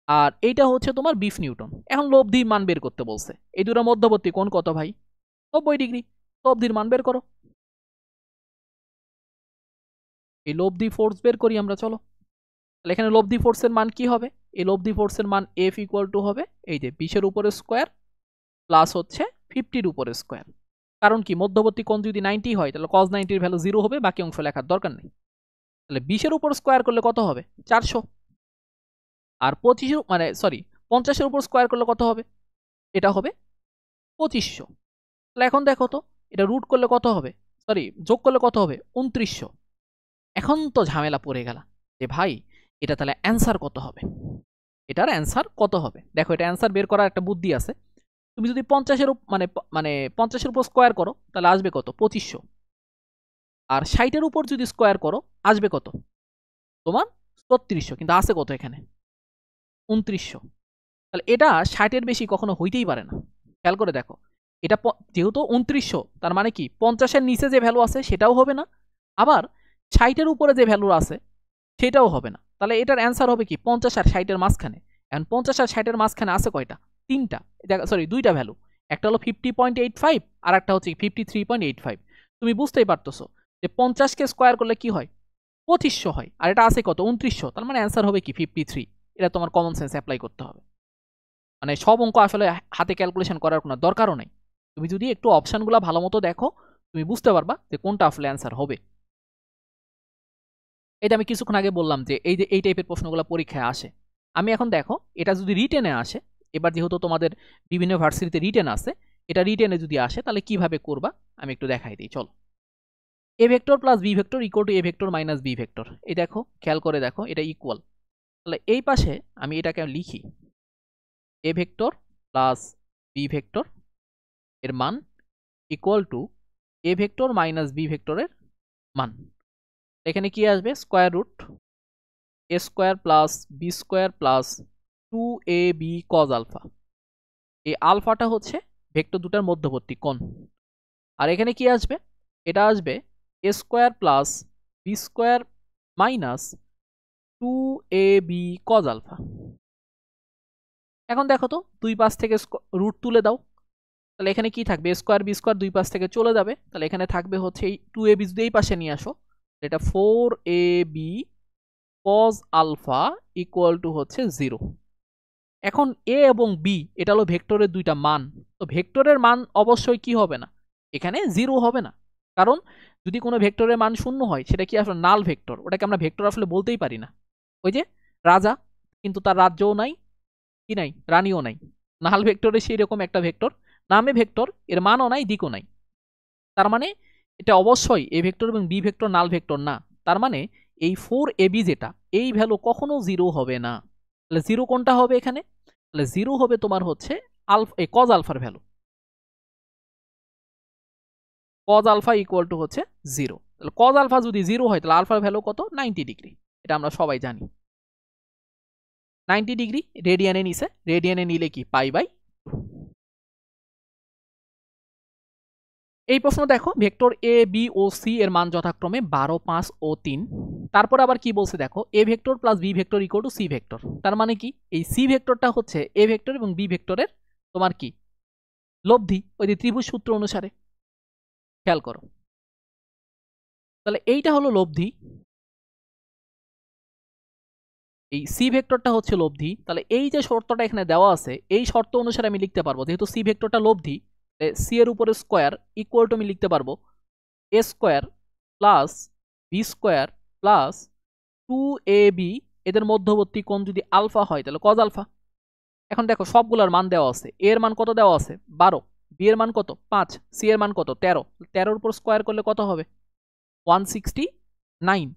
আর এইটা হচ্ছে তোমার 20 নিউটন। এখন লব্ধির মান বের করতে বলছে, এই দুটোর মধ্যবর্তী কোণ কত ভাই? 90 ডিগ্রি। লব্ধির মান বের করো, এই লব্ধি ফোর্স বের করি আমরা, চলো। তাহলে এখানে লব্ধি ফোর্সের মান কি হবে? এই লব্ধি ফোর্সের মান এফ ইকুয়াল টু হবে এই যে 20-এর উপরে স্কোয়ার প্লাস হচ্ছে 50-র উপরে স্কোয়ার। কারণ কি মধ্যবর্তী কোণ যদি 90 হয় তাহলে cos 90-র ভ্যালু 0 হবে, বাকি অংশ লেখার দরকার নেই। তাহলে 20-এর উপর স্কোয়ার করলে কত হবে? 400। আর 25 মানে সরি 50-এর উপর স্কোয়ার করলে কত হবে? এটা হবে 2500। তাহলে এখন দেখো তো, এটা রুট করলে কত হবে, সরি যোগ করলে কত হবে? 2900। এখন তো ঝামেলা পড়ে গেল যে ভাই এটা তাহলে অ্যান্সার কত হবে, এটার অ্যান্সার কত হবে? দেখো এটা অ্যান্সার বের করার একটা বুদ্ধি আছে। তুমি যদি 50-এর মানে মানে 50-এর উপর স্কোয়ার করো তাহলে আসবে কত? 2500। আর 60-এর উপর যদি স্কোয়ার করো আসবে কত? তোমার 3600, কিন্তু আছে কত এখানে? 2900। তাহলে এটা 60-এর বেশি কখনো হইতেই পারে না। খেয়াল করে দেখো, এটা যেহেতু 2900, তার মানে কি 50-এর নিচে যে ভ্যালু আছে সেটাও হবে না, আবার 60-এর উপরে যে ভ্যালু আছে সেটাও হবে না। তাহলে এটার অ্যান্সার হবে কি 50 আর 60-এর মাঝখানে। এখন 50 আর 60-এর মাঝখানে আছে কয়টা? তিনটা, সরি দুইটা ভ্যালু, একটা হলো 50.85 আর একটা হচ্ছে 53.85। তুমি বুঝতেই পারতেছো যে 50-কে স্কোয়ার করলে কি হয়? 2500 হয়, আর এটা আছে কত? 2900, তার মানে অ্যান্সার হবে কি 53। এটা তোমার কমন সেন্স অ্যাপ্লাই করতে হবে, মানে সব অঙ্ক আসলে হাতে ক্যালকুলেশন করার কোনো দরকারও নেই। তুমি যদি একটু অপশানগুলো ভালো মতো দেখো তুমি বুঝতে পারবা যে কোনটা আসলে অ্যান্সার হবে। এটা আমি কিছুক্ষণ আগে বললাম যে এই টাইপের প্রশ্নগুলো পরীক্ষায় আসে। আমি এখন দেখো এটা যদি রিটেনে আসে, এবার যেহেতু তোমাদের বিভিন্ন ভার্সিটিতে রিটেন আছে, এটা রিটেনে যদি আসে তাহলে কিভাবে করবা আমি একটু দেখাই দিই। চলো, a vector plus B vector equal to a vector minus B vector. এই দেখো, খেয়াল করে দেখো, এটা ইকুয়াল। তাহলে এই পাশে আমি এটাকে লিখি a vector plus B vector এর মান equal to a vector minus b ভেক্টরের মান। এখানে কি আসবে? Square root a square plus b square plus 2ab cos alpha. এই আলফাটা হচ্ছে ভেক্টর দুটার মধ্যবর্তী কোণ। আর এখানে কি আসবে? এটা আসবে a square plus b square minus 2ab cos alpha. এখন দেখো তো, দুই পাশ থেকে রুট তুলে দাও, তাহলে এখানে কি থাকবে? এ স্কোয়ার বি স্কোয়ার দুই পাশ থেকে চলে যাবে, তাহলে এখানে থাকবে হচ্ছে এই 2ab যদি এই পাশে নিয়ে আসো, এটা 4ab cause alpha equal to হচ্ছে 0। এখন এ এবং বি এটা হলো ভেক্টরের দুইটা মান, তো ভেক্টরের মান অবশ্যই কি হবে না, এখানে 0 হবে না। কারণ যদি কোনো ভেক্টরের মান 0 হয় সেটা কি আসলে নাল ভেক্টর, ওটাকে আমরা ভেক্টর আসলে বলতেই পারি না। ওই যে রাজা, কিন্তু তার রাজ্যও নাই, কি নাই, রানীও নাই। নাল ভেক্টরে সেই রকম একটা ভেক্টর, নামে ভেক্টর, এর মানও নাই, দিকও নাই। তার মানে এটা অবশ্যই এ ভেক্টর এবং বি ভেক্টর নাল ভেক্টর না। তার মানে এই 4ab যেটা, এই ভ্যালু কখনো 0 হবে না। তাহলে 0 কোনটা হবে এখানে? তাহলে 0 হবে তোমার হচ্ছে কজ আলফার value. Cos alpha equal to হচ্ছে 0। তাহলে কজ আলফা যদি 0 হয় তাহলে আলফার ভ্যালু কত? 90 ডিগ্রি। এটা আমরা সবাই জানি। 90 ডিগ্রি রেডিয়ানে নিছে, রেডিয়ানে নিলে কি পাই/2। এই প্রশ্ন দেখো, vector A B O C এর মান যথাক্রমে 12, 5 ও 3। তারপর আবার কি বলছে দেখো, এ vector plus B vector equal to c vector. তার মানে কি, এই সি ভেক্টরটা হচ্ছে এ ভেক্টর এবং বি ভেক্টরের তোমার কি লব্ধি, ওই যে ত্রিভুজ সূত্র অনুসারে। খেয়াল করো, তাহলে এইটা হলো লব্ধি, এই সি ভেক্টরটা হচ্ছে লব্ধি। তাহলে এই যে শর্তটা এখানে দেওয়া আছে, এই শর্ত অনুসারে আমি লিখতে পারবো, যেহেতু সি ভেক্টরটা লব্ধি, সি এর উপরে স্কোয়ার ইকুয়াল টু আমি লিখতে পারবো a square plus b square plus 2ab, এদের মধ্যবর্তী কোণ যদি আলফা হয় তাহলে কজ আলফা। এখন দেখো সবগুলোর মান দেওয়া আছে, এ এর মান কত দেওয়া আছে? 12, বি এর মান কত? 5, সি এর মান কত? 13। 13 উপর স্কোয়ার করলে কত হবে? 169।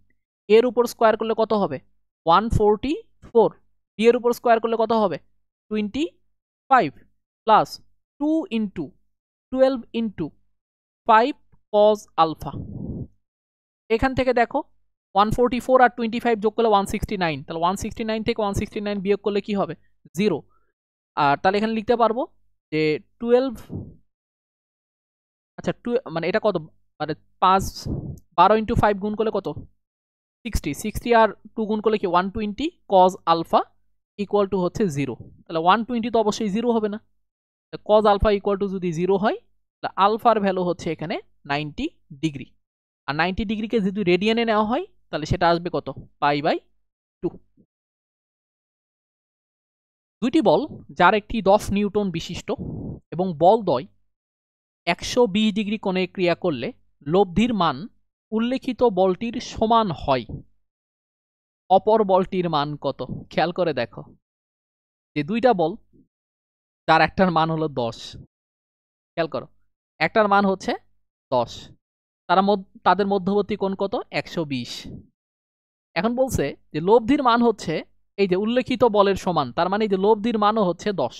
এর উপর স্কোয়ার করলে কত হবে? 144। বি এর উপর স্কোয়ার করলে কত হবে? 25 plus 2 into 12 into 5 cos alpha. এখান থেকে দেখো 144 আর 25 যোগ করলে 169, তাহলে 169 থেকে 169 বিয়োগ করলে কি হবে? 0। আর তাহলে এখানে লিখতে পারবো যে 12, আচ্ছা মানে এটা কত, মানে 5, 12 ইন্টু 5 গুণ করলে কত? 60। 60 আর 2 গুণ করলে কি 120 কজ আলফা ইকুয়াল টু হচ্ছে 0। তাহলে 120 তো অবশ্যই 0 হবে না। কজ আলফা ইকুয়াল টু যদি 0 হয় তাহলে আলফার ভ্যালু হচ্ছে এখানে 90 ডিগ্রি। আর 90 ডিগ্রিকে যদি রেডিয়ানে নেওয়া হয় তাহলে সেটা আসবে কত? পাই/2। দুইটি বল যার একটি 10 নিউটন বিশিষ্ট এবং বলদ্বয় 120 ডিগ্রি কোণে ক্রিয়া করলে লব্ধির মান উল্লেখিত বলটির সমান হয়। অপর বলটির মান কত? খেয়াল করে দেখো, যে দুইটা বল যার একটার মান হলো 10, খেয়াল করো, একটার মান হচ্ছে 10, তাদের মধ্যবর্তী কোণ কত? 120। এখন বলছে যে লব্ধির মান হচ্ছে এই যে উল্লেখিত বলের সমান, তার মানে এই যে লব্ধির মানও হচ্ছে 10।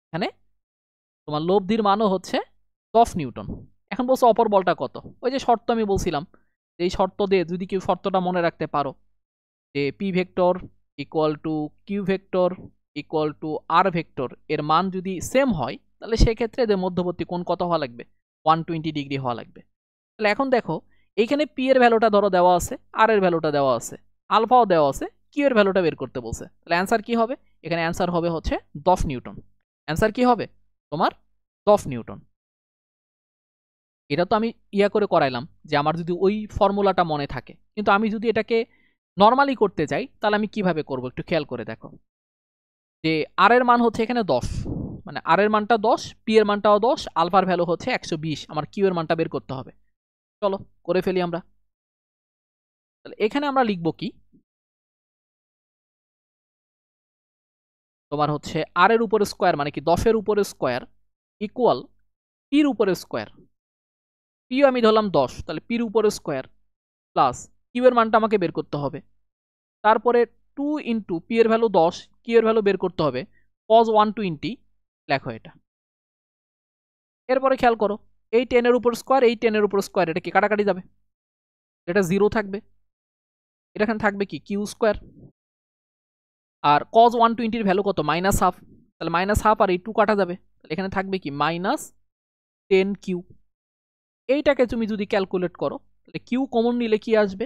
এখানে তোমার লব্ধির মানও হচ্ছে 10 নিউটন। এখন বলছে অপর বলটা কত? ওই যে শর্ত আমি বলছিলাম, এই শর্ত দিয়ে যদি কেউ শর্তটা মনে রাখতে পারো যে p vector equal to q vector equal to r vector এর মান যদি সেম হয় তাহলে সেক্ষেত্রে এদের মধ্যবর্তী কোণ কত হওয়া লাগবে? 120 ডিগ্রি হওয়া লাগবে। তাহলে এখন দেখো, এইখানে পি এর ভ্যালুটা ধরো দেওয়া আছে, আর এর ভ্যালুটা দেওয়া আছে, আলফাও দেওয়া আছে, কিউ এর ভ্যালুটা বের করতে বলছে। তাহলে অ্যান্সার কি হবে? এখানে অ্যান্সার হবে হচ্ছে 10 নিউটন। অ্যান্সার কি হবে তোমার? 10 নিউটন। এটা তো আমি করে করাইলাম যে আমার যদি ওই ফর্মুলাটা মনে থাকে, কিন্তু আমি যদি এটাকে নর্মালি করতে চাই তাহলে আমি কিভাবে করব একটু খেয়াল করে দেখো, যে আর এর মান হচ্ছে এখানে 10, মানে আর এর মানটা 10, পি এর মানটাও 10, আলফার ভ্যালু হচ্ছে 120, আমার কিউ এর মানটা বের করতে হবে। চলো করে ফেলি আমরা। তাহলে এখানে আমরা লিখব কি, তোমার হচ্ছে আর এর উপরে স্কোয়ার মানে কি 10 এর উপরে স্কোয়ার ইকুয়াল পির উপরে স্কোয়ার, পি আমি ধরলাম 10, তাহলে পির উপরে স্কোয়ার প্লাস কিউ এর মানটা আমাকে বের করতে হবে। তারপরে 2 ইন্টু পি এর ভ্যালু 10, কিউ এর ভ্যালু বের করতে হবে cos 120, লেখো এটা। এরপরে খেয়াল করো, এই 10 এর উপর স্কোয়ার, এই 10 এর উপর স্কোয়ার, এটা কি কাটাকাটি যাবে, এটা 0 থাকবে, এটা এখানে থাকবে কি কিউ স্কোয়ার। আর cos 120 এর ভ্যালু কত, -12, তাহলে -12 আর এই 2 কাটা যাবে, তাহলে এখানে থাকবে কি -10 কিউ। এইটাকে তুমি যদি ক্যালকুলেট করো তাহলে কিউ কমন নিলে কি আসবে,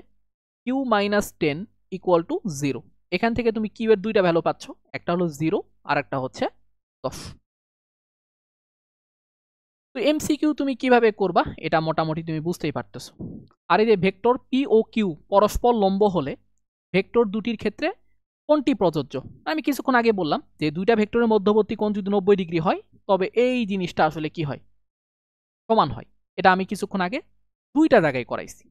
কিউ -10 ইকুয়াল টু 0। এখান থেকে তুমি কিউ এর দুইটা ভ্যালু পাচ্ছ, একটা হলো 0 আর একটা হচ্ছে 10। তো এমসিকিউ তুমি কিভাবে করবা এটা মোটামুটি তুমি বুঝতেই পারতেছো। আর এই যে ভেক্টর পি ও কিউ পরস্পর লম্ব হলে ভেক্টর দুটির ক্ষেত্রে কোনটি প্রযোজ্য, আমি কিছুক্ষণ আগে বললাম যে দুইটা ভেক্টরের মধ্যবর্তী কোণ যদি 90 ডিগ্রি হয় তবে এই জিনিসটা আসলে কি হয়, সমান হয়। এটা আমি কিছুক্ষণ আগে দুইটা জায়গায় করাইছি।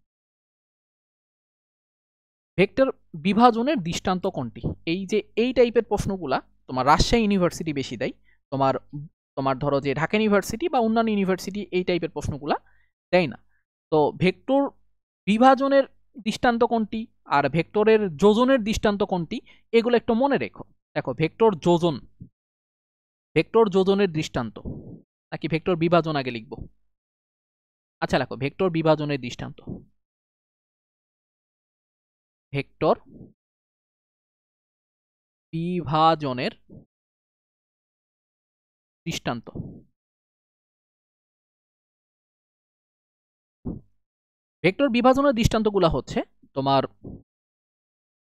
ভেক্টর বিভাজনের দৃষ্টান্ত কোনটি, এই যে এই টাইপের প্রশ্নগুলা তোমার রাজশাহী ইউনিভার্সিটি বেশি দেয়, তোমার তোমার ধরো যে ঢাকা ইউনিভার্সিটি বা অন্যান্য ইউনিভার্সিটি এই টাইপের প্রশ্নগুলা দেয় না। তো ভেক্টর বিভাজনের দৃষ্টান্ত কোনটি আর ভেক্টরের যোজনের দৃষ্টান্ত কোনটি এগুলো একটু মনে রেখো। দেখো ভেক্টর যোজনের দৃষ্টান্ত নাকি ভেক্টর বিভাজন আগে লিখব, আচ্ছা লেখো ভেক্টর বিভাজনের দৃষ্টান্ত। ভেক্টর বিভাজনের দৃষ্টান্ত। ভেক্টর বিভাজনের দৃষ্টান্তগুলো হচ্ছে তোমার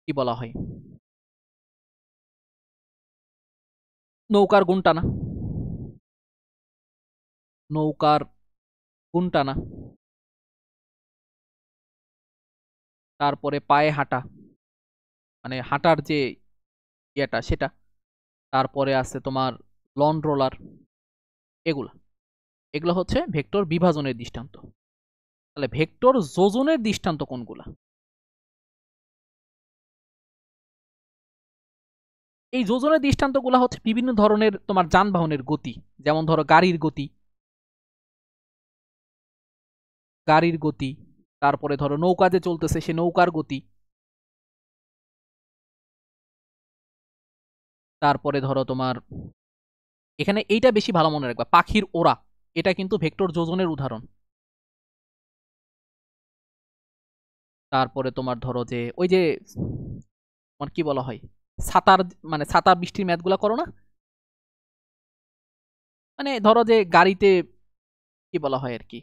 কি বলা হয়, নৌকার গুণ টানা, নৌকার গুণ টানা, তারপরে পায়ে হাঁটা মানে হাঁটার যে ইয়েটা সেটা, তারপরে আছে তোমার লন রোলার, এগুলা এগুলো হচ্ছে ভেক্টর বিভাজনের দৃষ্টান্ত। তাহলে ভেক্টর যোজনের দৃষ্টান্ত কোনগুলা, এই যোজনের দৃষ্টান্তগুলো হচ্ছে বিভিন্ন ধরনের তোমার যানবাহনের গতি, যেমন ধরো গাড়ির গতি, তারপরে ধরো নৌকা যে চলতেছে সে নৌকার গতি, তারপরে ধরো তোমার এখানে এইটা বেশি ভালো মনে রাখবা, পাখির ওড়া, এটা কিন্তু ভেক্টর যোজনের উদাহরণ। তারপরে তোমার ধরো যে ওই যে তোমার কি বলা হয় ছাতার, মানে ছাতা বৃষ্টির ম্যাথগুলা করো না, মানে ধরো যে গাড়িতে কি বলা হয় আর কি,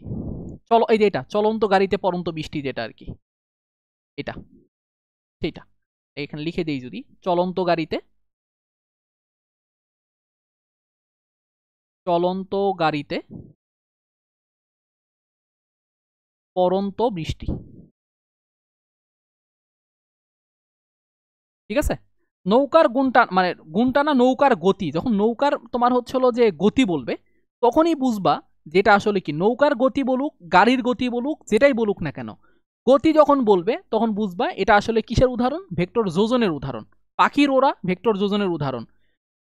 চলো এই যে এটা চলন্ত গাড়িতে পড়ন্ত বৃষ্টি যেটা আর কি, এটা সেইটা এখানে লিখে দেই যদি, চলন্ত গাড়িতে পড়ন্ত বৃষ্টি, ঠিক আছে। নৌকার গুণটা মানে গুণটা না, নৌকার গতি, যখন নৌকার তোমার হচ্ছে হলো যে গতি বলবে তখনই বুঝবা যেটা আসলে কি নৌকার গতি বলুক গাড়ির গতি বলুক যেটাই বলুক না কেন, গতি যখন বলবে তখন বুঝবা এটা আসলে কিসের উদাহরণ, ভেক্টর যোজনের উদাহরণ। পাখির ওড়া ভেক্টর যোজনের উদাহরণ।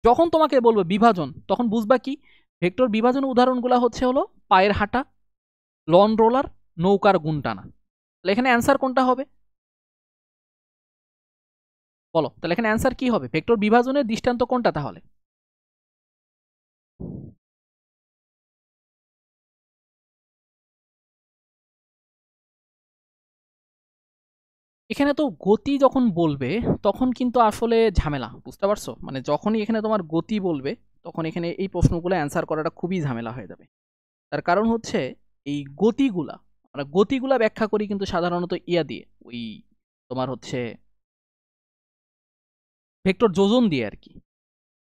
যখন তোমাকে বলবে বিভাজন তখন বুঝবা কি, ভেক্টর বিভাজনের উদাহরণগুলো হচ্ছে হলো পায়ের হাঁটা, লন রোলার, নৌকার গুণ টানা। তাহলে এখানে অ্যান্সার কোনটা হবে বলো, তাহলে এখানে অ্যান্সার কি হবে, ভেক্টর বিভাজনের দৃষ্টান্ত কোনটা তাহলে, এখানে তো গতি যখন বলবে তখন কিন্তু আসলে ঝামেলা, বুঝতে পারছো, মানে যখনই এখানে তোমার গতি বলবে তখন এখানে এই প্রশ্নগুলো অ্যান্সার করাটা খুবই ঝামেলা হয়ে যাবে। তার কারণ হচ্ছে এই গতিগুলা, আমরা গতিগুলা ব্যাখ্যা করি কিন্তু সাধারণত ইয়া দিয়ে, ওই তোমার হচ্ছে ভেক্টর যোজন দিয়ে আর কি,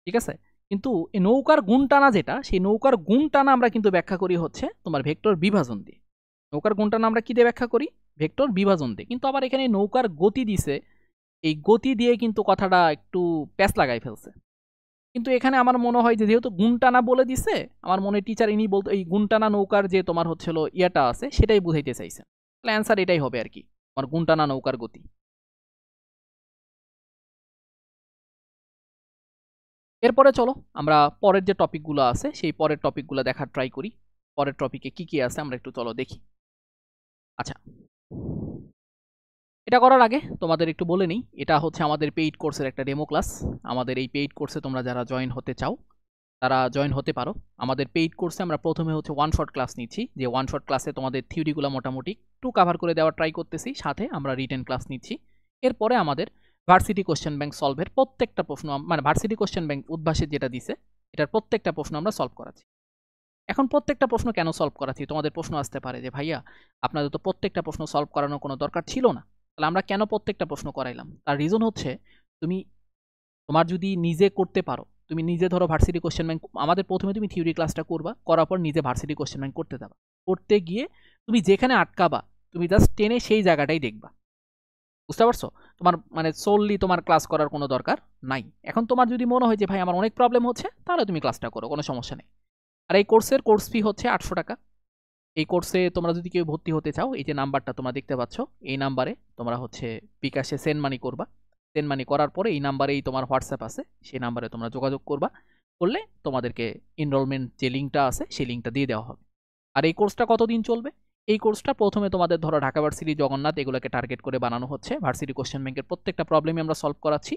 ঠিক আছে। কিন্তু এই নৌকার গুণ টানা যেটা, সেই নৌকার গুণ টানা আমরা কিন্তু ব্যাখ্যা করি হচ্ছে তোমার ভেক্টর বিভাজন দিয়ে। নৌকার গুণ টানা আমরা কি দিয়ে ব্যাখ্যা করি, ভেক্টর বিভাজন দিয়ে। কিন্তু আবার এখানে নৌকার গতি দিছে, এই গতি দিয়ে কিন্তু কথাটা একটু প্যাচ লাগাই ফেলছে। কিন্তু এখানে আমার মনে হয় যে যেহেতু গুণটানা বলে দিছে, আমার মনে টিচার ইনি বলতো এই গুণটানা নৌকার যে তোমার হচ্ছিল ইয়াটা আছে সেটাই বুঝাইতে চাইছে। তাহলে অ্যান্সার এটাই হবে আর কি, আমার গুণটানা নৌকার গতি। এরপরে চলো আমরা পরের যে টপিকগুলো আছে সেই পরের টপিকগুলো দেখার ট্রাই করি। পরের টপিকে কি কি আছে আমরা একটু চলো দেখি। আচ্ছা, এটা করার আগে তোমাদের একটু বলে নিই, এটা হচ্ছে আমাদের পেইড কোর্সের একটা ডেমো ক্লাস। আমাদের এই পেইড কোর্সে তোমরা যারা জয়েন হতে চাও তারা জয়েন হতে পারো। আমাদের পেইড কোর্সে আমরা প্রথমে হচ্ছে ওয়ান শট ক্লাস নিচ্ছি, যে ওয়ান শট ক্লাসে তোমাদের থিওরিগুলো মোটামুটি একটু কাভার করে দেওয়ার ট্রাই করতেছি, সাথে আমরা রিটেন ক্লাস নিচ্ছি। এরপরে আমাদের ভার্সিটি কোশ্চেন ব্যাংক সলভের প্রত্যেকটা প্রশ্ন, মানে ভার্সিটি কোশ্চেন ব্যাংক উদ্ভাসের যেটা দিছে এটার প্রত্যেকটা প্রশ্ন আমরা সলভ করাচ্ছি। এখন প্রত্যেকটা প্রশ্ন কেন সলভ করাচ্ছি, তোমাদের প্রশ্ন আসতে পারে যে ভাইয়া আপনাদের তো প্রত্যেকটা প্রশ্ন সলভ করানোর কোনো দরকার ছিল না, তাহলে আমরা কেন প্রত্যেকটা প্রশ্ন করাইলাম? তার রিজন হচ্ছে তুমি তোমার যদি নিজে করতে পারো, তুমি নিজে ধরো ভার্সিটি কোশ্চেন ব্যাংক, আমাদের প্রথমে তুমি থিওরি ক্লাসটা করবা, করার পর নিজে ভার্সিটি কোশ্চেন ব্যাংক করতে যাবা, করতে গিয়ে তুমি যেখানে আটকাবা তুমি জাস্ট টেনে সেই জায়গাটাই দেখবা। বুঝতে পারছো? তোমার মানে সোললি তোমার ক্লাস করার কোনো দরকার নাই। এখন তোমার যদি মনে হয় যে ভাই আমার অনেক প্রবলেম হচ্ছে, তাহলে তুমি ক্লাসটা করো, কোনো সমস্যা নেই। আর এই কোর্সের কোর্স ফি হচ্ছে 800 টাকা। এই কোর্সে তোমরা যদি কেউ ভর্তি হতে চাও, এই যে নাম্বারটা তোমরা দেখতে পাচ্ছ, এই নাম্বারে তোমরা হচ্ছে বিকাশে সেন্ড মানি করবা। সেন্ড মানি করার পরে এই নাম্বারেই তোমার হোয়াটসঅ্যাপ আছে, সেই নাম্বারে তোমরা যোগাযোগ করবা, করলে তোমাদেরকে এনরোলমেন্ট যে লিঙ্কটা আছে সেই লিঙ্কটা দিয়ে দেওয়া হবে। আর এই কোর্সটা কতদিন চলবে? এই কোর্সটা প্রথমে তোমাদের ধরো ঢাকা ভার্সিটি, জগন্নাথ এগুলোকে টার্গেট করে বানানো হচ্ছে। ভার্সিটি কোশ্চেন ব্যাংকের প্রত্যেকটা প্রবলেমই আমরা সলভ করাচ্ছি।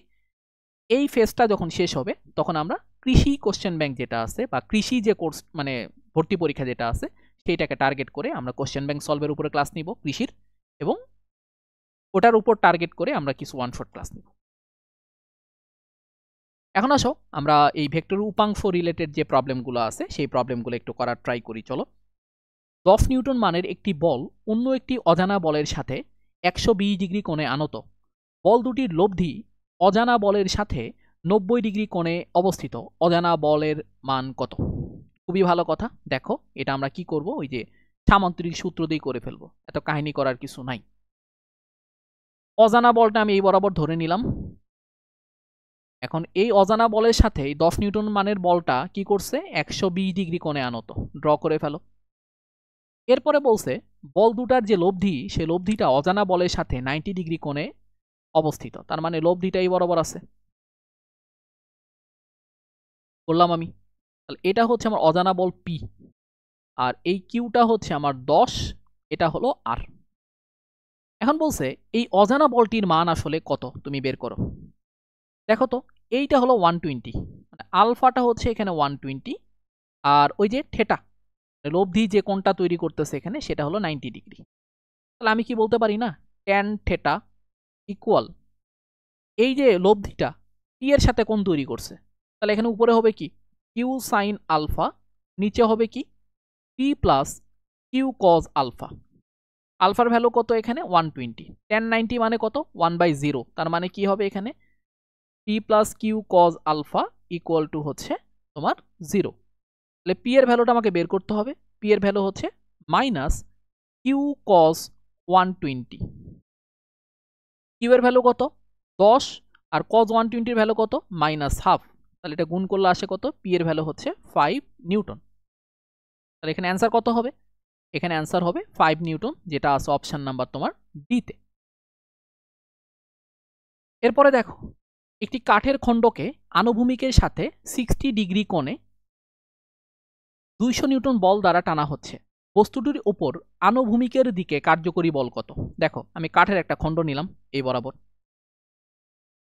এই ফেজটা যখন শেষ হবে তখন আমরা কৃষি কোশ্চেন ব্যাংক যেটা আছে বা কৃষি যে কোর্স মানে ভর্তি পরীক্ষা যেটা আছে সেইটাকে টার্গেট করে আমরা কোশ্চেন ব্যাংক সলভের উপরে ক্লাস নিব কৃষির, এবং ওটার উপর টার্গেট করে আমরা কিছু ওয়ান শট ক্লাস নিব। এখন আসো আমরা এই ভেক্টর উপাংশ রিলেটেড যে প্রবলেমগুলো আছে সেই প্রবলেমগুলো একটু করার ট্রাই করি। চলো, 10 নিউটন মানের একটি বল অন্য একটি অজানা বলের সাথে 120 ডিগ্রি কোণে আনত। বল দুটির লব্ধি অজানা বলের সাথে 90 ডিগ্রি কোণে অবস্থিত। অজানা বলের মান কত? খুবই ভালো কথা। দেখো এটা আমরা কি করব, ওই যে সামান্তরিক সূত্র দিয়ে করে ফেলবো, এত কাহিনী করার কিছু নাই। অজানা বলটা আমি এই বরাবর ধরে নিলাম। এখন এই অজানা বলের সাথে 10 নিউটন মানের বলটা কি করছে, 120 ডিগ্রি কোণে আনত। ড্র করে ফেলো। এরপরে বলছে বল দুটার যে লব্ধি সে লব্ধিটা অজানা বলের সাথে 90 ডিগ্রি কোণে অবস্থিত, তার মানে লব্ধিটা এই বরাবর আছে। বললাম আমি, তাহলে এটা হচ্ছে আমার অজানা বল পি, আর এই কিউটা হচ্ছে আমার 10, এটা হলো আর। এখন বলছে এই অজানা বলটির মান আসলে কত তুমি বের করো। দেখো তো, এইটা হলো 120, মানে আলফাটা হচ্ছে এখানে 120, আর ওই যে থেটা লব্ধি যে কোণটা তৈরি করতেছে এখানে সেটা হলো 90 ডিগ্রি। তাহলে আমি কি বলতে পারি না, ট্যান থেটা ইকুয়াল এই যে লব্ধিটা টি এর সাথে কোণ তৈরি করছে, তাহলে এখানে উপরে হবে কি কিউ সাইন আলফা, নিচে হবে কি টি প্লাস কিউ কজ আলফা। আলফার ভ্যালু কত এখানে 120, tan 90 মানে কত 1/0, তার মানে কি হবে এখানে t plus q cos alpha equal to হচ্ছে তোমার 0। তাহলে পি এর ভ্যালুটা আমাকে বের করতে হবে। পি এর ভ্যালু হচ্ছে মাইনাস কিউ কজ 120। কিউ এর ভ্যালু কত 10, আর কজ 120 এর ভ্যালু কত -1/2, তাহলে এটা গুণ করলে আসে কত, পি এর ভ্যালু হচ্ছে 5 নিউটন। তাহলে এখানে অ্যান্সার কত হবে, এখানে অ্যান্সার হবে 5 নিউটন, যেটা আছে অপশন নাম্বার তোমার ডিতে। এরপরে দেখো একটি কাঠের খণ্ডকে আনুভূমিকের সাথে 60 ডিগ্রি কোণে 200 নিউটন বল দ্বারা টানা হচ্ছে। বস্তুটির উপর আনুভূমিকের দিকে কার্যকরী বল কত? দেখো আমি কাঠের একটা খণ্ড নিলাম এই বরাবর।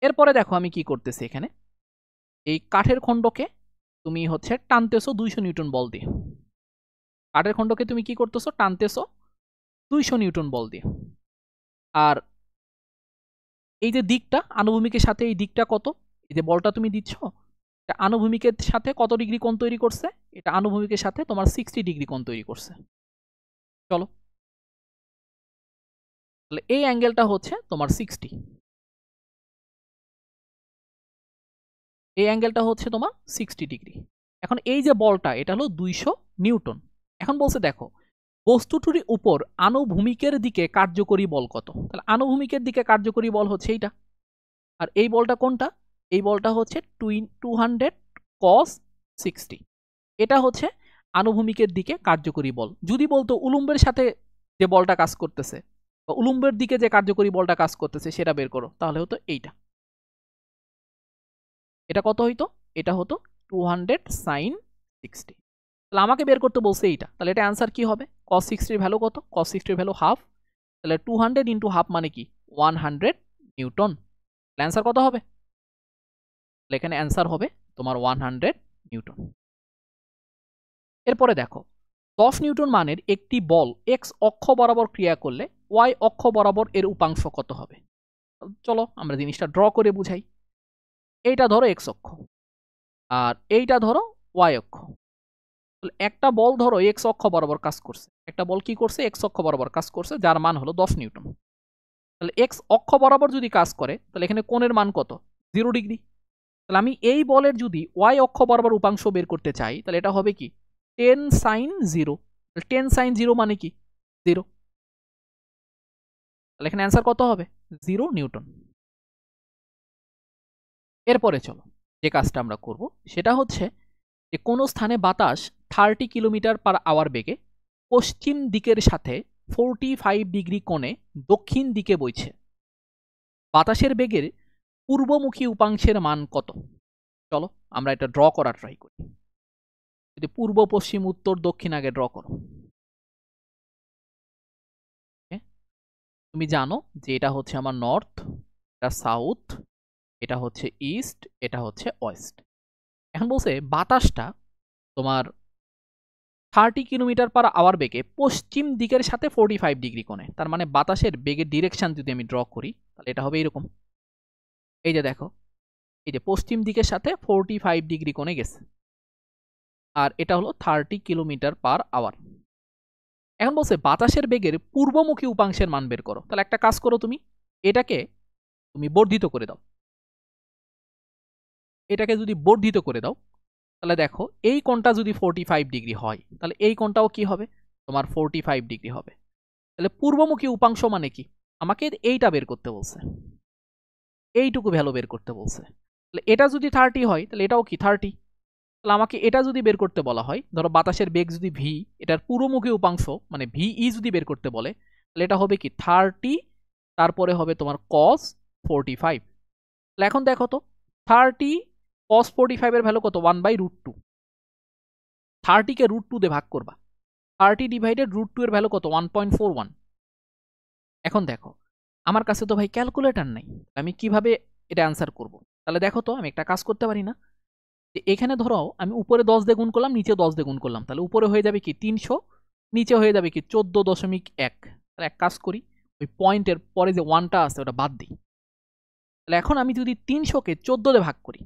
এরপরে দেখো আমি কি করতেছি, এখানে এই কাঠের খণ্ডকে তুমি হচ্ছে টানতেছো 200 নিউটন বল দিয়ে। কাঠের খণ্ডকে তুমি কি করতেছো, টানতেছো 200 নিউটন বল দিয়ে। আর এই যে দিকটা আনুভূমিকের সাথে এই দিকটা কত, এই যে বলটা তুমি দিচ্ছ এটা আনুভূমিকের সাথে কত ডিগ্রি কোণ তৈরি করছে, এটা আনুভূমিকের সাথে তোমার 60 ডিগ্রি কোণ তৈরি করছে। চলো, তাহলে এই অ্যাঙ্গেলটা হচ্ছে তোমার 60, এই অ্যাঙ্গেলটা হচ্ছে তোমার 60 ডিগ্রি। এখন এই যে বলটা এটা হলো 200 নিউটন। এখন বলছে দেখো বস্তুটির উপর আনুভূমিকের দিকে কার্যকরী বল কত, তাহলে আনুভূমিকের দিকে কার্যকরী বল হচ্ছে এইটা, আর এই বলটা কোনটা, এই বলটা হচ্ছে 200 cos 60, এটা হচ্ছে আনুভূমিকের দিকে কার্যকরী বল। যদি বলতো উলম্বের সাথে যে বলটা কাজ করতেছে বা উলম্বের দিকে যে কার্যকরী বলটা কাজ করতেছে সেটা বের করো, তাহলে হতো এইটা। এটা কত হইতো? এটা হতো 200 sin 60। তাহলে আমাকে বের করতে বলছে এইটা, তাহলে এটা অ্যান্সার কি হবে? cos 60 এর ভ্যালু কত? cos 60 এর ভ্যালু হাফ, তাহলে 200 ইন্টু হাফ মানে কি 100 নিউটন। অ্যান্সার কত হবে? তাহলে এখানে অ্যান্সার হবে তোমার 100 নিউটন। এরপরে দেখো 10 নিউটন মানের একটি বল এক্স অক্ষ বরাবর ক্রিয়া করলে ওয়াই অক্ষ বরাবর এর উপাংশ কত হবে? চলো আমরা জিনিসটা ড্র করে বুঝাই। এইটা ধরো এক্স অক্ষ আর এইটা ধরো ওয়াই অক্ষ। তাহলে একটা বল ধরো এক্স অক্ষ বরাবর কাজ করছে, একটা বল কি করছে এক্স অক্ষ বরাবর কাজ করছে, যার মান হলো 10 নিউটন। তাহলে এক্স অক্ষ বরাবর যদি কাজ করে তাহলে এখানে কোণের মান কত? 0 ডিগ্রি। তাহলে আমি এই বলের যদি ওয়াই অক্ষ বরাবর উপাংশ বের করতে চাই তাহলে এটা হবে কি 10 sin 0। 10 sin 0 মানে কি 0। তাহলে এখানে অ্যান্সার কত হবে? 0 নিউটন। এরপরে চলো যে কাজটা আমরা করব সেটা হচ্ছে যে কোনো স্থানে বাতাস 30 কিলোমিটার পার আওয়ার বেগে পশ্চিম দিকের সাথে 45 ডিগ্রি কোণে দক্ষিণ দিকে বইছে। বাতাসের বেগের পূর্বমুখী উপাংশের মান কত? চলো আমরা এটা ড্র করার ট্রাই করি। যদি পূর্ব পশ্চিম উত্তর দক্ষিণ আগে ড্র করো। তুমি জানো যে এটা হচ্ছে আমার নর্থ, এটা সাউথ, এটা হচ্ছে ইস্ট, এটা হচ্ছে ওয়েস্ট। এখন বলছে বাতাসটা তোমার 30 কিলোমিটার পার আওয়ার বেগে পশ্চিম দিকের সাথে 45 ডিগ্রি কোণে, তার মানে বাতাসের বেগের ডিরেকশন যদি আমি ড্র করি তাহলে এটা হবে এরকম। এই যে দেখো, এই যে পশ্চিম দিকের সাথে 45 ডিগ্রি কোণে গেছে, আর এটা হলো 30 কিলোমিটার পার আওয়ার। এখন বলছে বাতাসের বেগের পূর্বমুখী উপাংশের মান বের করো। তাহলে একটা কাজ করো, তুমি এটাকে তুমি বর্ধিত করে দাও। এটাকে যদি বর্ধিত করে দাও তাহলে দেখো এই কোণটা যদি 45 ডিগ্রি হয় তাহলে এই কোণটাও কি হবে? তোমার 45 ডিগ্রি হবে। তাহলে পূর্বমুখী উপাংশ মানে কি? আমাকে এইটা বের করতে বলছে, এইটুকু ভ্যালু বের করতে বলছে। তাহলে এটা যদি 30 হয় তাহলে এটাও কি 30। তাহলে আমাকে এটা যদি বের করতে বলা হয়, ধরো বাতাসের বেগ যদি ভি, এটার পূর্বমুখী উপাংশ মানে ভিই যদি বের করতে বলে তাহলে এটা হবে কি 30, তারপরে হবে তোমার cos 45। তাহলে এখন দেখো তো 30 cos 45 এর ভ্যালু কত? 1/√2। 30 কে √2 দিয়ে ভাগ করবা, 30 ডিভাইডেড √2 এর ভ্যালু কত? 1.41। এখন দেখো আমার কাছে তো ভাই ক্যালকুলেটর নাই, আমি কিভাবে এটা অ্যান্সার করব? তাহলে দেখো তো আমি একটা কাজ করতে পারি না, যে এখানে ধরো আমি উপরে 10 দিয়ে গুণ করলাম, নিচে 10 দিয়ে গুণ করলাম, তাহলে উপরে হয়ে যাবে কি 300, নিচে হয়ে যাবে কি 14.1। তাহলে এক কাজ করি, ওই পয়েন্টের পরে যে ওয়ানটা আছে ওটা বাদ দিই। তাহলে এখন আমি যদি 300-কে 14 দিয়ে ভাগ করি,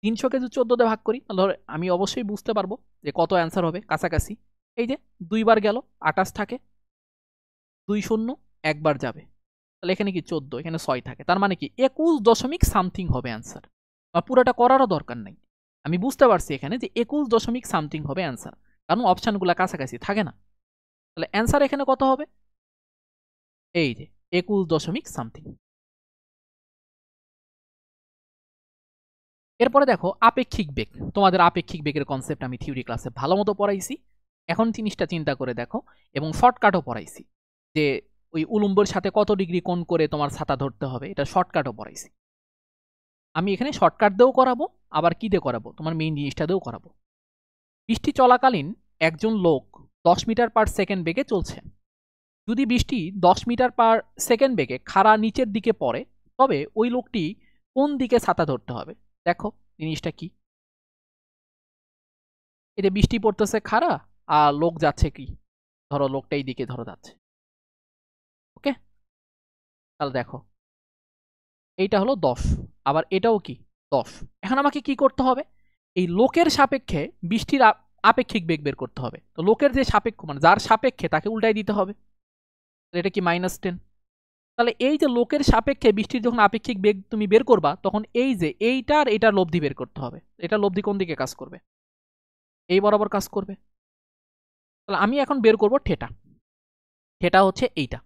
300-কে যদি 14 দিয়ে ভাগ করি তাহলে ধরো আমি অবশ্যই বুঝতে পারবো যে কত অ্যান্সার হবে কাছাকাছি। এই যে 2 বার গেল 28 থাকে, 2 শূন্য 1 বার যাবে, তাহলে এখানে কি 14, এখানে 6 থাকে, তার মানে কি 21 দশমিক সামথিং হবে অ্যান্সার। বা পুরোটা করারও দরকার নাই, আমি বুঝতে পারছি এখানে যে 21 দশমিক সামথিং হবে অ্যান্সার, কারণ অপশানগুলো কাছাকাছি থাকে না। তাহলে অ্যান্সার এখানে কত হবে? এই যে 21 দশমিক সামথিং। এরপরে দেখো আপেক্ষিক বেগ। তোমাদের আপেক্ষিক বেগের কনসেপ্ট আমি থিওরি ক্লাসে ভালো মতো পড়াইছি, এখন জিনিসটা চিন্তা করে দেখো, এবং শর্টকাটও পড়াইছি যে ওই উলম্বের সাথে কত ডিগ্রি কোণ করে তোমার ছাতা ধরতে হবে, এটা শর্টকাটও পড়াইছি। আমি এখানে শর্টকাট দিয়েও করাবো, আবার কি দিয়ে করাবো, তোমার মেইন জিনিসটা দিয়েও করাবো। বৃষ্টি চলাকালীন একজন লোক 10 মিটার পার সেকেন্ড বেগে চলছে। যদি বৃষ্টি 10 মিটার পার সেকেন্ড বেগে খাড়া নিচের দিকে পড়ে তবে ওই লোকটি কোন দিকে ছাতা ধরতে হবে? দেখো জিনিসটা কি, এই যে বৃষ্টি পড়তেছে খাড়া আর লোক যাচ্ছে কি, ধরো লোকটা এই দিকে ধরো যাচ্ছে, ওকে? তাহলে দেখো এইটা হলো 10, আবার এটাও কি 10। এখন আমাকে কি করতে হবে? এই লোকের সাপেক্ষে বৃষ্টির আপেক্ষিক বেগ বের করতে হবে। তো লোকের যে সাপেক্ষ মানে যার সাপেক্ষে তাকে উল্টাই দিতে হবে, এটা কি -10। তাহলে এই যে লোকের সাপেক্ষে বৃষ্টির যখন আপেক্ষিক বেগ তুমি বের করবা তখন এই যে এইটার এটার লব্ধি বের করতে হবে। এটা লব্ধি কোন দিকে কাজ করবে? এই বরাবর কাজ করবে। তাহলে আমি এখন বের করব থেটা। থেটা হচ্ছে এইটা,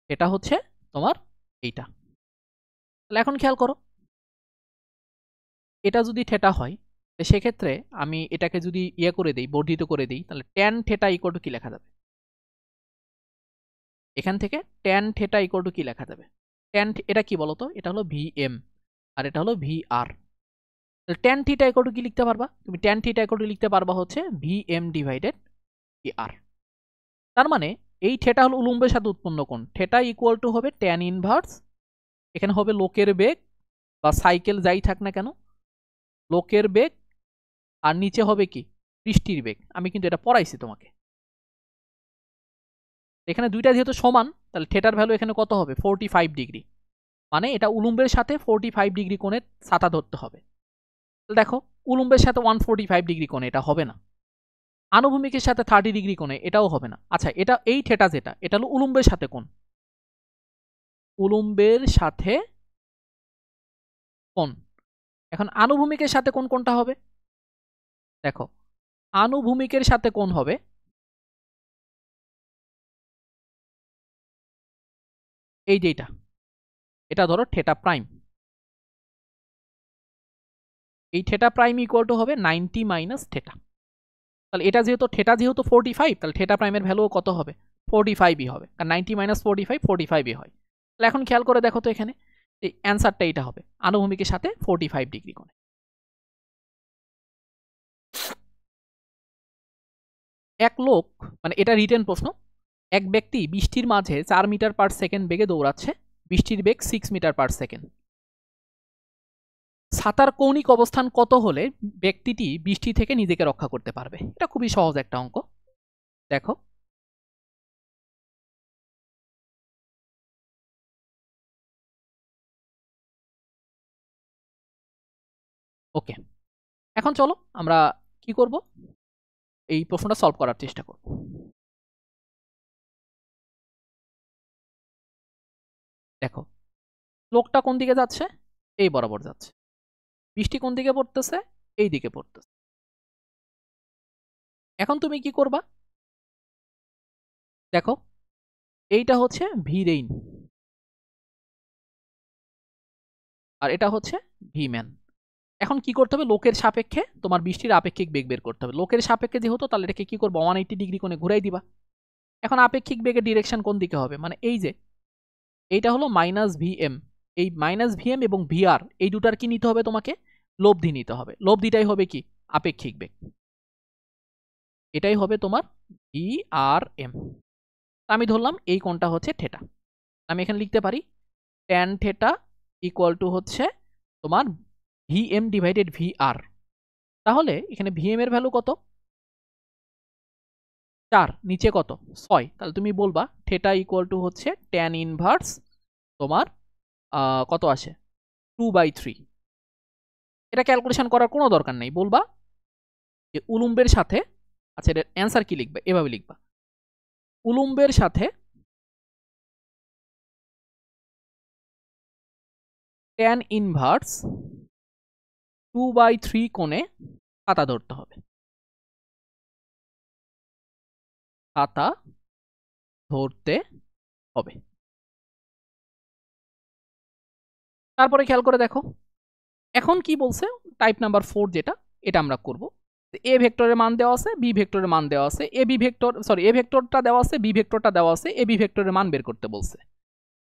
এটা হচ্ছে তোমার এইটা। তাহলে এখন খেয়াল করো, এটা যদি থেটা হয় সেক্ষেত্রে আমি এটাকে যদি ইয়ে করে দিই, বর্ধিত করে দিই, তাহলে ট্যান থেটা ইকুয়াল টু কি লেখা যাবে? এখান থেকে ট্যান থেটা ইকুয়াল টু কি লেখা যাবে? এটা কি বলতো? এটা হলো ভিএম আর এটা হলো ভিআর। তাহলে ট্যান থিটা ইকুয়াল টু কি লিখতে পারবা? তুমি ট্যান থিটা ইকুয়াল টু লিখতে পারবা হচ্ছে ভিএম ডিভাইডেড ভিআর। তার মানে এই থেটা হলো উলম্বের সাথে উৎপন্ন কোণ, থেটা ইকুয়াল টু হবে ট্যান ইনভার্স, এখানে হবে লোকের বেগ বা সাইকেল যাই থাক না কেন, লোকের বেগ, আর নিচে হবে কি বৃষ্টির বেগ। আমি কিন্তু এটা পড়াইছি তোমাকে। এখানে দুইটা যেহেতু সমান, তাহলে থেটার ভ্যালু এখানে কত হবে? 45 ডিগ্রি। মানে এটা উলম্বের সাথে 45 ডিগ্রি কোণে ছাতা ধরতে হবে। দেখো উলম্বের সাথে 145 ডিগ্রি কোণে এটা হবে না, আনুভূমিকের সাথে 30 ডিগ্রি কোণে এটাও হবে না। আচ্ছা, এটা এই থেটা যেটা, এটা হলো উলম্বের সাথে কোণ, উলম্বের সাথে কোণ। এখন আনুভূমিকের সাথে কোন কোনটা হবে? দেখো আনুভূমিকের সাথে কোণ হবে এই যে এটা ধরো থেটা প্রাইম, এই থেটা প্রাইম ইকুয়াল টু হবে 90 মাইনাস থেটা। তাহলে এটা যেহেতু থেটা যেহেতু 45, তাহলে থেটা প্রাইমের ভ্যালু কত হবে? 45ই হবে, কারণ 90 মাইনাস 45 45ই হয়। তাহলে এখন খেয়াল করে দেখো তো, এখানে এই অ্যান্সারটা এইটা হবে আনুভূমিকের সাথে 45 ডিগ্রি কোণে। এক লোক, মানে এটা রিটেন প্রশ্ন, এক ব্যক্তি বৃষ্টির মাঝে 4 মিটার পার সেকেন্ড বেগে দৌড়াচ্ছে, বৃষ্টির বেগ 6 মিটার পার সেকেন্ড। ছাতার কৌণিক অবস্থান কত হলে ব্যক্তিটি বৃষ্টি থেকে নিজেকে রক্ষা করতে পারবে? এটা খুবই সহজ একটা অঙ্ক। দেখো ওকে, এখন চলো আমরা কি করব, এই প্রশ্নটা সলভ করার চেষ্টা করব। দেখো লোকটা কোন দিকে যাচ্ছে? এই বরাবর যাচ্ছে। বৃষ্টি কোন দিকে পড়তেছে? এই দিকে পড়তেছে। এখন তুমি কি করবা? দেখো এইটা হচ্ছে ভি রেইন আর এটা হচ্ছে ভি ম্যান। এখন কি করতে হবে? লোকের সাপেক্ষে তোমার বৃষ্টির আপেক্ষিক বেগ বের করতে হবে। লোকের সাপেক্ষে যেহেতু, তাহলে এটাকে কি করবো? 180 ডিগ্রি কোণে ঘুরাই দিবা। এখন আপেক্ষিক বেগের ডিরেকশন কোন দিকে হবে? মানে এই যে এইটা হলো মাইনাস ভিএম, এই মাইনাস ভিএম এবং ভিআর এই দুটার কি নিতে হবে? তোমাকে লব্ধি নিতে হবে। লব্ধিটাই হবে কি? আপেক্ষিক বেগ। এটাই হবে তোমার ভি আর এম। আমি ধরলাম এই কোণটা হচ্ছে থেটা। আমি এখানে লিখতে পারি ট্যান থেটা ইকুয়াল টু হচ্ছে তোমার ভিএম ডিভাইডেড ভিআর। তাহলে এখানে ভিএম এর ভ্যালু কত? 4, নিচে কত? 6। তাহলে তুমি বলবা থেটা ইকুয়াল টু হচ্ছে ট্যান ইনভার্স তোমার কত আসে? 2/3। এটা ক্যালকুলেশন করার কোনো দরকার নেই, বলবা যে উলম্বের সাথে, আচ্ছা এর অ্যান্সার কি লিখবে? এভাবে লিখবা উলম্বের সাথে ট্যান ইনভার্স 2/3 কোণে ছাতা ধরতে হবে, ছাতা ধরতে হবে। তারপরে খেয়াল করে দেখো এখন কি বলছে, টাইপ নাম্বার 4 যেটা, এটা আমরা করব। এ ভেক্টরের মান দেওয়া আছে, বি ভেক্টরের মান দেওয়া আছে, এ বি ভেক্টর সরি এ ভেক্টরটা দেওয়া আছে, বি ভেক্টরটা দেওয়া আছে, এ বি ভেক্টরের মান বের করতে বলছে।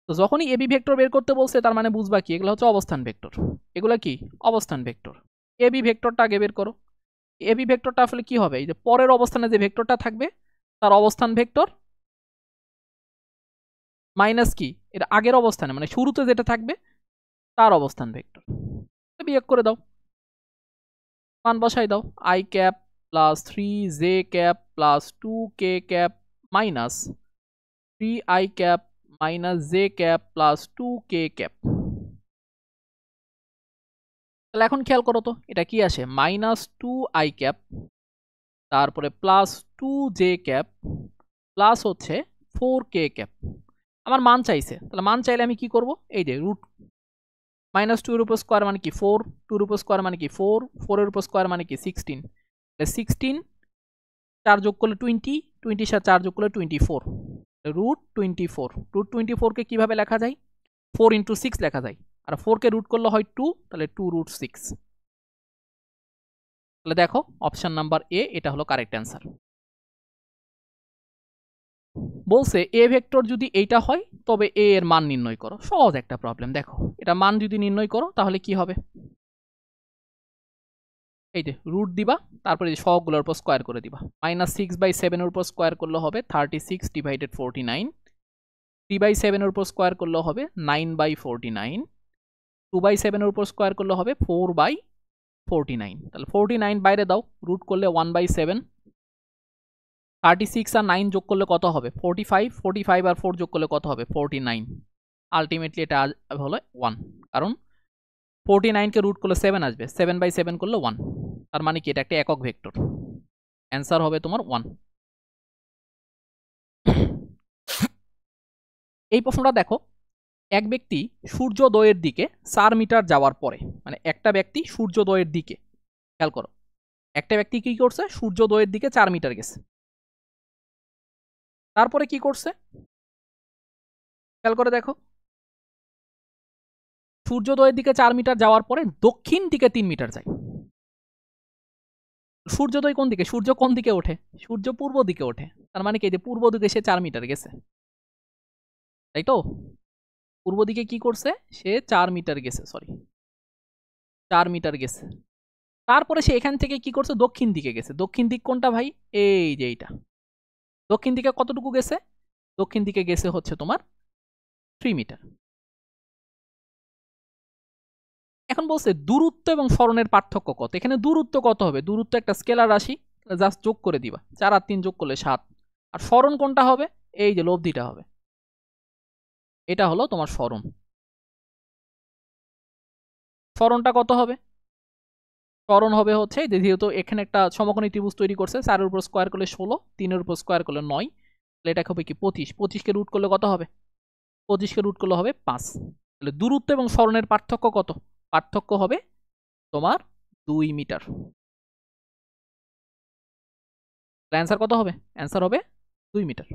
তো যখনই এ বি ভেক্টর বের করতে বলছে, তার মানে বুঝবা কি এগুলো হচ্ছে অবস্থান ভেক্টর, এগুলো কি অবস্থান ভেক্টর। এ বি ভেক্টরটা আগে বের করো। এ বি ভেক্টরটা আসলে কি হবে? এই যে পরের অবস্থানে যে ভেক্টরটা থাকবে তার অবস্থান ভেক্টর মাইনাস কি এর আগের অবস্থানে, মানে শুরুতে যেটা থাকবে তার অবস্থান ভেক্টর। বিয়োগ করে দাও, মান বসাই দাও। I cap plus 3 J cap plus 2 K cap minus 3 I cap minus J cap plus 2 K cap. তাহলে এখন খেয়াল করো তো এটা কি আসে? -2 আই ক্যাপ, তারপরে প্লাস 2 জে ক্যাপ প্লাস হচ্ছে 4 কে ক্যাপ। আমার মান চাইছে, তাহলে মান চাইলে আমি কি করব? এই যে রুট -2 এর উপর স্কোয়ার মানে কি 4, 2 এর উপর স্কোয়ার মানে কি 4, 4 এর উপর স্কোয়ার মানে কি 16, 16 4 যোগ করলে 20, 20 সাথে 4 যোগ করলে 24, √24। √24 কে কিভাবে লেখা যায়? 4 × 6 লেখা যায়। আর 4 কে রুট করলে হয় 2, তাহলে 2√6। তাহলে দেখো অপশন নাম্বার এ এটা হলো কারেক্ট অ্যান্সার। বলছে এ ভেক্টর যদি এইটা হয় তবে এ এর মান নির্ণয় করো। সহজ একটা প্রবলেম, দেখো এটা মান যদি নির্ণয় করো তাহলে কি হবে, এই যে রুট দিবা, তারপরে এই সবগুলোর উপর স্কোয়ার করে দিবা। -6/7 এর উপর স্কোয়ার করলে হবে 36 ডিভাইডেড 49, 3/7 এর উপর স্কোয়ার করলে হবে 9/49, 2/7 এর উপর স্কোয়ার করলে হবে 4/49। তাহলে 49 বাইরে দাও, রুট করলে 1/7, 36 আর 9 যোগ করলে কত হবে 45, 45 আর 4 যোগ করলে কত হবে 49। আলটিমেটলি এটা হলো 1, কারণ 49 কে রুট করলে 7 আসবে, 7/7 করলে 1, তার মানে কি এটা একটা একক ভেক্টর। অ্যান্সার হবে তোমার 1। এই প্রশ্নটা দেখো, এক ব্যক্তি সূর্যোদয়ের দিকে 4 মিটার যাওয়ার পরে, মানে একটা ব্যক্তি সূর্যোদয়ের দিকে, খেয়াল করো, একটা ব্যক্তি কি করছে সূর্যোদয়ের দিকে 4 মিটার গেছে, তারপরে কি করছে খেয়াল করে দেখো, সূর্যোদয়ের দিকে 4 মিটার যাওয়ার পরে দক্ষিণ দিকে 3 মিটার যায়। সূর্যোদয় কোন দিকে, সূর্য কোন দিকে ওঠে, সূর্য পূর্ব দিকে ওঠে, তার মানে কি যে পূর্ব দিকে সে 4 মিটার গেছে, তাই তো, পূর্ব দিকে কি করছে সে 4 মিটার গেছে, সরি 4 মিটার গেছে। তারপরে সে এখান থেকে কি করছে দক্ষিণ দিকে গেছে। দক্ষিণ দিক কোনটা ভাই, এই যে এইটা। দক্ষিণ দিকে কতটুকু গেছে, দক্ষিণ দিকে গেছে হচ্ছে তোমার 3 মিটার। এখন বলছে দূরত্ব এবং সরণের পার্থক্য কত। এখানে দূরত্ব কত হবে, দূরত্ব একটা স্কেলার রাশি, জাস্ট যোগ করে দিবা, 4 আর 3 যোগ করলে 7। আর সরণ কোনটা হবে, এই যে লব্ধিটা হবে, এটা হলো তোমার সরণ। সরণটা কত হবে, সরণ হবে হচ্ছে যেহেতু এখানে একটা সমকোণী ত্রিভুজ তৈরি করছে, 4 এর উপর স্কোয়ার করলে 16, 3 এর উপর স্কোয়ার করলে 9, তাহলে এটা হবে কি 25, 25 কে রুট করলে কত হবে, 25 কে রুট করলে হবে 5। তাহলে দূরত্ব এবং সরণের পার্থক্য কত, পার্থক্য হবে তোমার 2 মিটার। অ্যান্সার কত হবে, অ্যান্সার হবে 2 মিটার।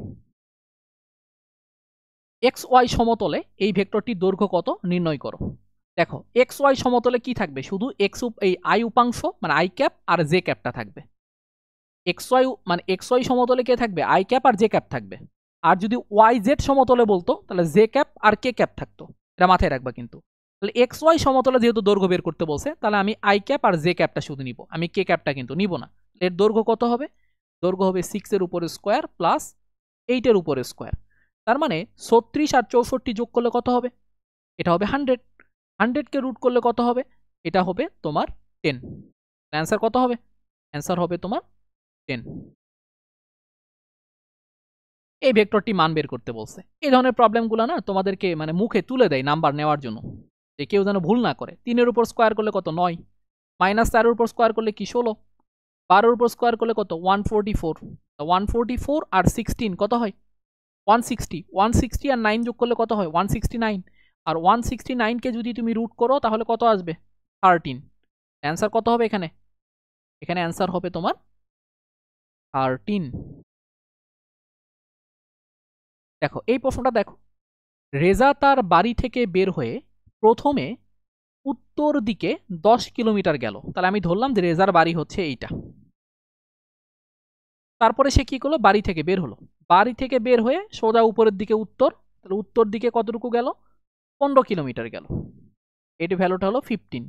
এক্স ওয়াই সমতলে এই ভেক্টরটির দৈর্ঘ্য কত নির্ণয় করো। দেখো এক্স ওয়াই সমতলে কি থাকবে, শুধু এই আই উপাংশ মানে আই ক্যাপ আর জে ক্যাপটা থাকবে। এক্স ওয়াই মানে এক্স ওয়াই সমতলে কে থাকবে, আই ক্যাপ আর জে ক্যাপ থাকবে। আর যদি ওয়াই জেড সমতলে বলতো তাহলে জে ক্যাপ আর কে ক্যাপ থাকতো, এটা মাথায় রাখবা কিন্তু। তাহলে এক্স ওয়াই সমতলে যেহেতু দৈর্ঘ্য বের করতে বলছে, তাহলে আমি আই ক্যাপ আর জে ক্যাপটা শুধু নিব, আমি কে ক্যাপটা কিন্তু নিব না। এর দৈর্ঘ্য কত হবে, দৈর্ঘ্য হবে 6 এর উপরে স্কোয়ার প্লাস 8 এর উপরে স্কোয়ার, তার মানে 36 আর 64 যোগ করলে কত হবে, এটা হবে 100, 100 কে রুট করলে কত হবে, এটা হবে তোমার 10। অ্যান্সার কত হবে, অ্যান্সার হবে তোমার 10। এই ভেক্টরটি মান বের করতে বলছে। এই ধরনের প্রবলেমগুলো না তোমাদেরকে মানে মুখে তুলে দেয় নাম্বার নেওয়ার জন্য, যে কেউ যেন ভুল না করে। 3 এর উপর স্কোয়ার করলে কত 9, -4 এর উপর স্কোয়ার করলে কি 16, 12 এর উপর স্কোয়ার করলে কত 144, 144 আর 16 কত হয় 160, 160 আর 9 যোগ করলে কত হয় 169, আর 169 কে যদি তুমি রুট করো তাহলে কত আসবে 13। অ্যান্সার কত হবে এখানে, এখানে অ্যান্সার হবে তোমার 13। দেখো এই প্রশ্নটা দেখো, রেজা তার বাড়ি থেকে বের হয়ে প্রথমে উত্তর দিকে 10 কিলোমিটার গেল। তাহলে আমি ধরলাম যে রেজার বাড়ি হচ্ছে এইটা। তারপরে সে কি করলো, বাড়ি থেকে বের হলো, বাড়ি থেকে বের হয়ে সোজা উপরের দিকে উত্তর, তাহলে উত্তর দিকে কতটুকু গেল 15 কিলোমিটার গেল, এটি ভ্যালুটা হলো 15।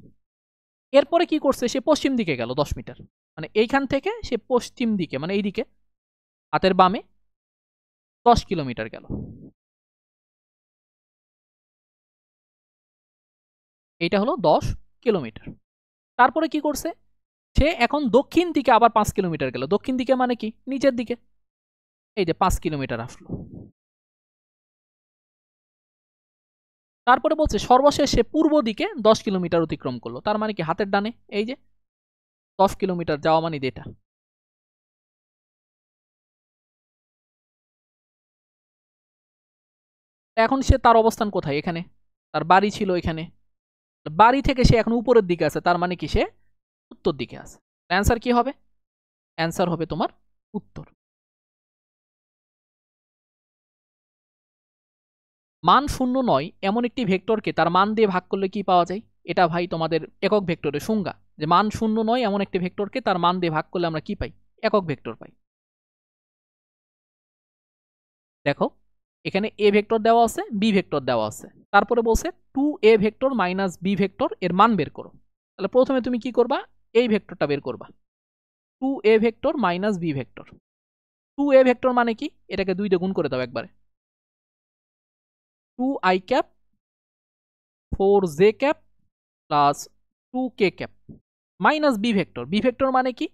এরপরে কি করছে, সে পশ্চিম দিকে গেল 10 মিটার, মানে এইখান থেকে সে পশ্চিম দিকে মানে এই দিকে হাতের বামে 10 কিলোমিটার গেল, এইটা হলো 10 কিলোমিটার। তারপরে কি করছে, সে এখন দক্ষিণ দিকে আবার 5 কিলোমিটার গেল। দক্ষিণ দিকে মানে কি নিচের দিকে, এই যে 5 কিলোমিটার আসলো। তারপরে বলছে সর্বশেষ সে পূর্ব দিকে 10 কিলোমিটার অতিক্রম করলো, তার মানে কি হাতের ডানে এই যে 10 কিলোমিটার যাওয়া মানে এটা। এখন সে তার অবস্থান কোথায়, এখানে তার বাড়ি ছিল এখানে, বাড়ি থেকে সে এখন উপরের দিকে আছে, তার মানে কি সে উত্তর দিকে আছে। অ্যান্সার কি হবে, অ্যান্সার হবে তোমার উত্তর। মান শূন্য নয় এমন একটি ভেক্টরকে তার মান দিয়ে ভাগ করলে কি পাওয়া যায়। এটা ভাই তোমাদের একক ভেক্টরের সংজ্ঞা, যে মান শূন্য নয় এমন একটি ভেক্টরকে তার মান দিয়ে ভাগ করলে আমরা কি পাই? একক ভেক্টর পাই। দেখো এখানে এ ভেক্টর দেওয়া আছে, বি ভেক্টর দেওয়া আছে, তারপরে বলছে 2a vector minus B vector এর মান বের করো। তাহলে প্রথমে তুমি কি করবা? এই ভেক্টরটা বের করবা, 2a vector minus B vector. 2a vector মানে কি? এটাকে 2 দিয়ে গুণ করে দাও একবারে, 2i cap 4j cap plus 2k cap minus B vector. B vector মানে কি?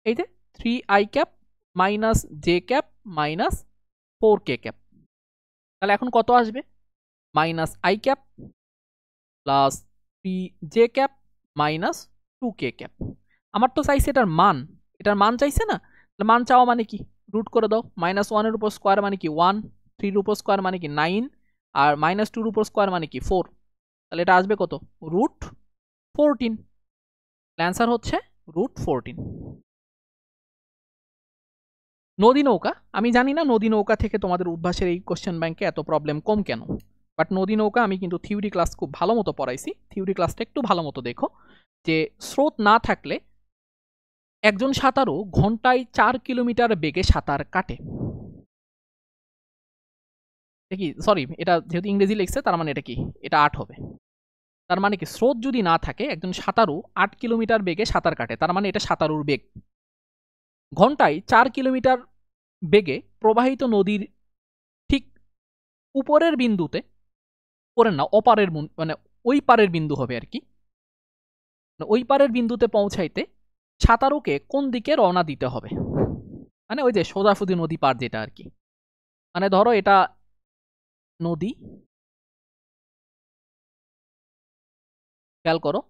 এই যে 3i cap minus j cap minus 4k cap. তাহলে এখন কত আসবে? Minus i cap plus 3j cap minus 2k cap. আমার তো চাইছে এটার মান চাইছে না? তাহলে মান চাওয়া মানে কি? রুট করে দাও। -1 এর উপর স্কোয়ার মানে কি 1, 3 এর উপর স্কোয়ার মানে কি 9, আর -2 এর উপর স্কোয়ার মানে কি 4। তাহলে এটা আসবে কত? √14। অ্যান্সার হচ্ছে √14। নদী নৌকা, আমি জানি না নদী নৌকা থেকে তোমাদের উদ্ভাসের এই কোশ্চেন ব্যাংকে এত প্রবলেম কম কেন, বাট নদী নৌকা আমি কিন্তু থিওরি ক্লাস খুব ভালো মতো পড়াইছি। থিওরি ক্লাসটা একটু ভালো মতো দেখো, যে স্রোত না থাকলে একজন সাঁতারু ঘন্টায় 4 কিলোমিটার বেগে সাঁতার কাটে। কি সরি, এটা যেহেতু ইংরেজি লিখছে তার মানে এটা কি? এটা 8 হবে। তার মানে কি স্রোত যদি না থাকে একজন সাঁতারু 8 কিলোমিটার বেগে সাঁতার কাটে, তার মানে এটা সাঁতারুর বেগ। ঘন্টায় 4 কিলোমিটার বেগে প্রবাহিত নদীর ঠিক উপরের বিন্দুতে, উপরের না অপারের, মানে ওই পারের বিন্দু হবে আর কি, ওই পারের বিন্দুতে পৌঁছাইতে সাঁতারুকে কোন দিকে রওনা দিতে হবে? মানে ওই যে সোজাসুজি নদী পার যেটা আর কি। মানে ধরো এটা নদী, খেয়াল করো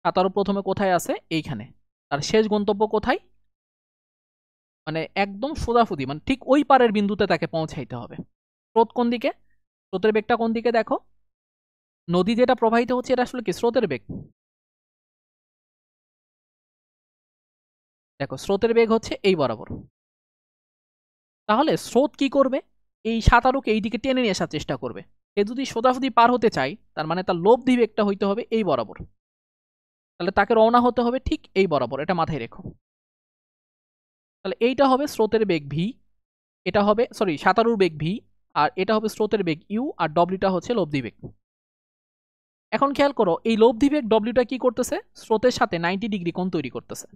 সাঁতারু প্রথমে কোথায় আছে? এইখানে। আর শেষ গন্তব্য কোথায়? মানে একদম সোজাসুজি, মানে ঠিক ওই পারের বিন্দুতে তাকে পৌঁছাইতে হবে। স্রোত কোন দিকে? স্রোতের বেগটা কোন দিকে? দেখো নদী যেটা প্রবাহিত হচ্ছে এটা আসলে কি স্রোতের বেগ? দেখো স্রোতের বেগ হচ্ছে এই বরাবর। তাহলে স্রোত কি করবে? এই সাঁতারুকে এই দিকে টেনে নিয়ে আসার চেষ্টা করবে। সে যদি সোজাসুজি পার হতে চায় তার মানে তার লব্ধি বেগটা হইতে হবে এই বরাবর। তাহলে তাকে রওনা হতে হবে ঠিক এই বরাবর, এটা মাথায় রেখো। তাহলে এইটা হবে স্রোতের বেগ ভি, এটা হবে সরি সাঁতারুর বেগ ভি, আর এটা হবে স্রোতের বেগ ইউ, আর ডব্লিউটা হচ্ছে লব্ধি বেগ। এখন খেয়াল করো এই লব্ধি বেগ ডব্লিউটা কি করতেছে? স্রোতের সাথে 90 ডিগ্রি কোণ তৈরি করতেছে।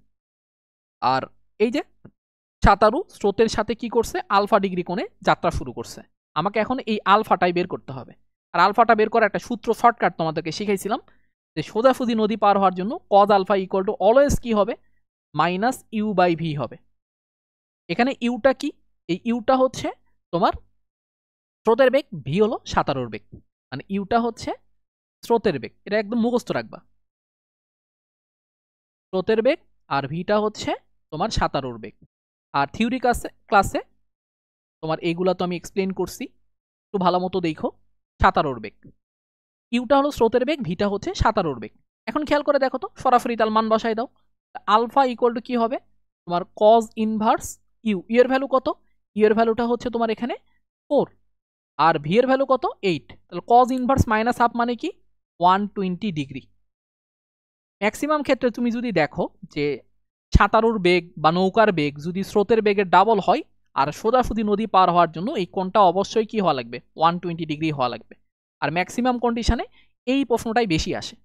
আর এই যে সাঁতারু স্রোতের সাথে কি করছে? আলফা ডিগ্রি কোণে যাত্রা শুরু করছে। আমাকে এখন এই আলফাটাই বের করতে হবে। আর আলফাটা বের করার একটা সূত্র শর্টকাট তোমাদেরকে শিখাইছিলাম, যে সোজাসুজি নদী পার হওয়ার জন্য cos alpha equal to always কি হবে? -u/v হবে। এখানে ইউটা কি? এই ইউটা হচ্ছে তোমার স্রোতের বেগ, ভি হলো সাঁতারুর বেগ, মানে ইউটা হচ্ছে স্রোতের বেগ। এটা একদম মুখস্থ রাখবা, স্রোতের বেগ, আর ভিটা হচ্ছে তোমার সাঁতারুর বেগ। আর থিওরি ক্লাসে তোমার এইগুলা তো আমি এক্সপ্লেন করছি, একটু ভালো মতো দেখো। সাঁতারুর বেগ, ইউটা হলো স্রোতের বেগ, ভিটা হচ্ছে সাঁতারুর বেগ। এখন খেয়াল করে দেখো তো, সরাসরি তার মান বসাই দাও। আলফা ইকুয়াল টু কি হবে? তোমার কজ ইনভার্স ইউ। ইউ এর ভ্যালু কত? ইউ এর ভ্যালুটা হচ্ছে তোমার এখানে 4, আর ভি এর ভ্যালু কত? 8। তাহলে কজ ইনভার্স মাইনাস হাফ মানে কি? 120 ডিগ্রি। ম্যাক্সিমাম ক্ষেত্রে তুমি যদি দেখো যে সাঁতারুর বেগ বা নৌকার বেগ যদি স্রোতের বেগের ডাবল হয়, আর সোজাসুজি নদী পার হওয়ার জন্য এই কোণটা অবশ্যই কি হওয়া লাগবে? 120 ডিগ্রি হওয়া লাগবে। আর ম্যাক্সিমাম কন্ডিশনে এই প্রশ্নটাই বেশি আসে।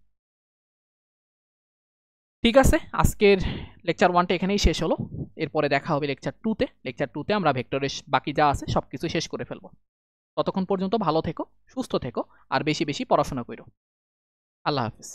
ঠিক আছে, আজকের লেকচার 1টা এখানেই শেষ হলো। এরপরে দেখা হবে লেকচার 2তে। লেকচার 2তে আমরা ভেক্টরের বাকি যা আছে সবকিছু শেষ করে ফেলবো। ততক্ষণ পর্যন্ত ভালো থেকো, সুস্থ থেকো, আর বেশি বেশি পড়াশোনা করো। আল্লাহ হাফিজ।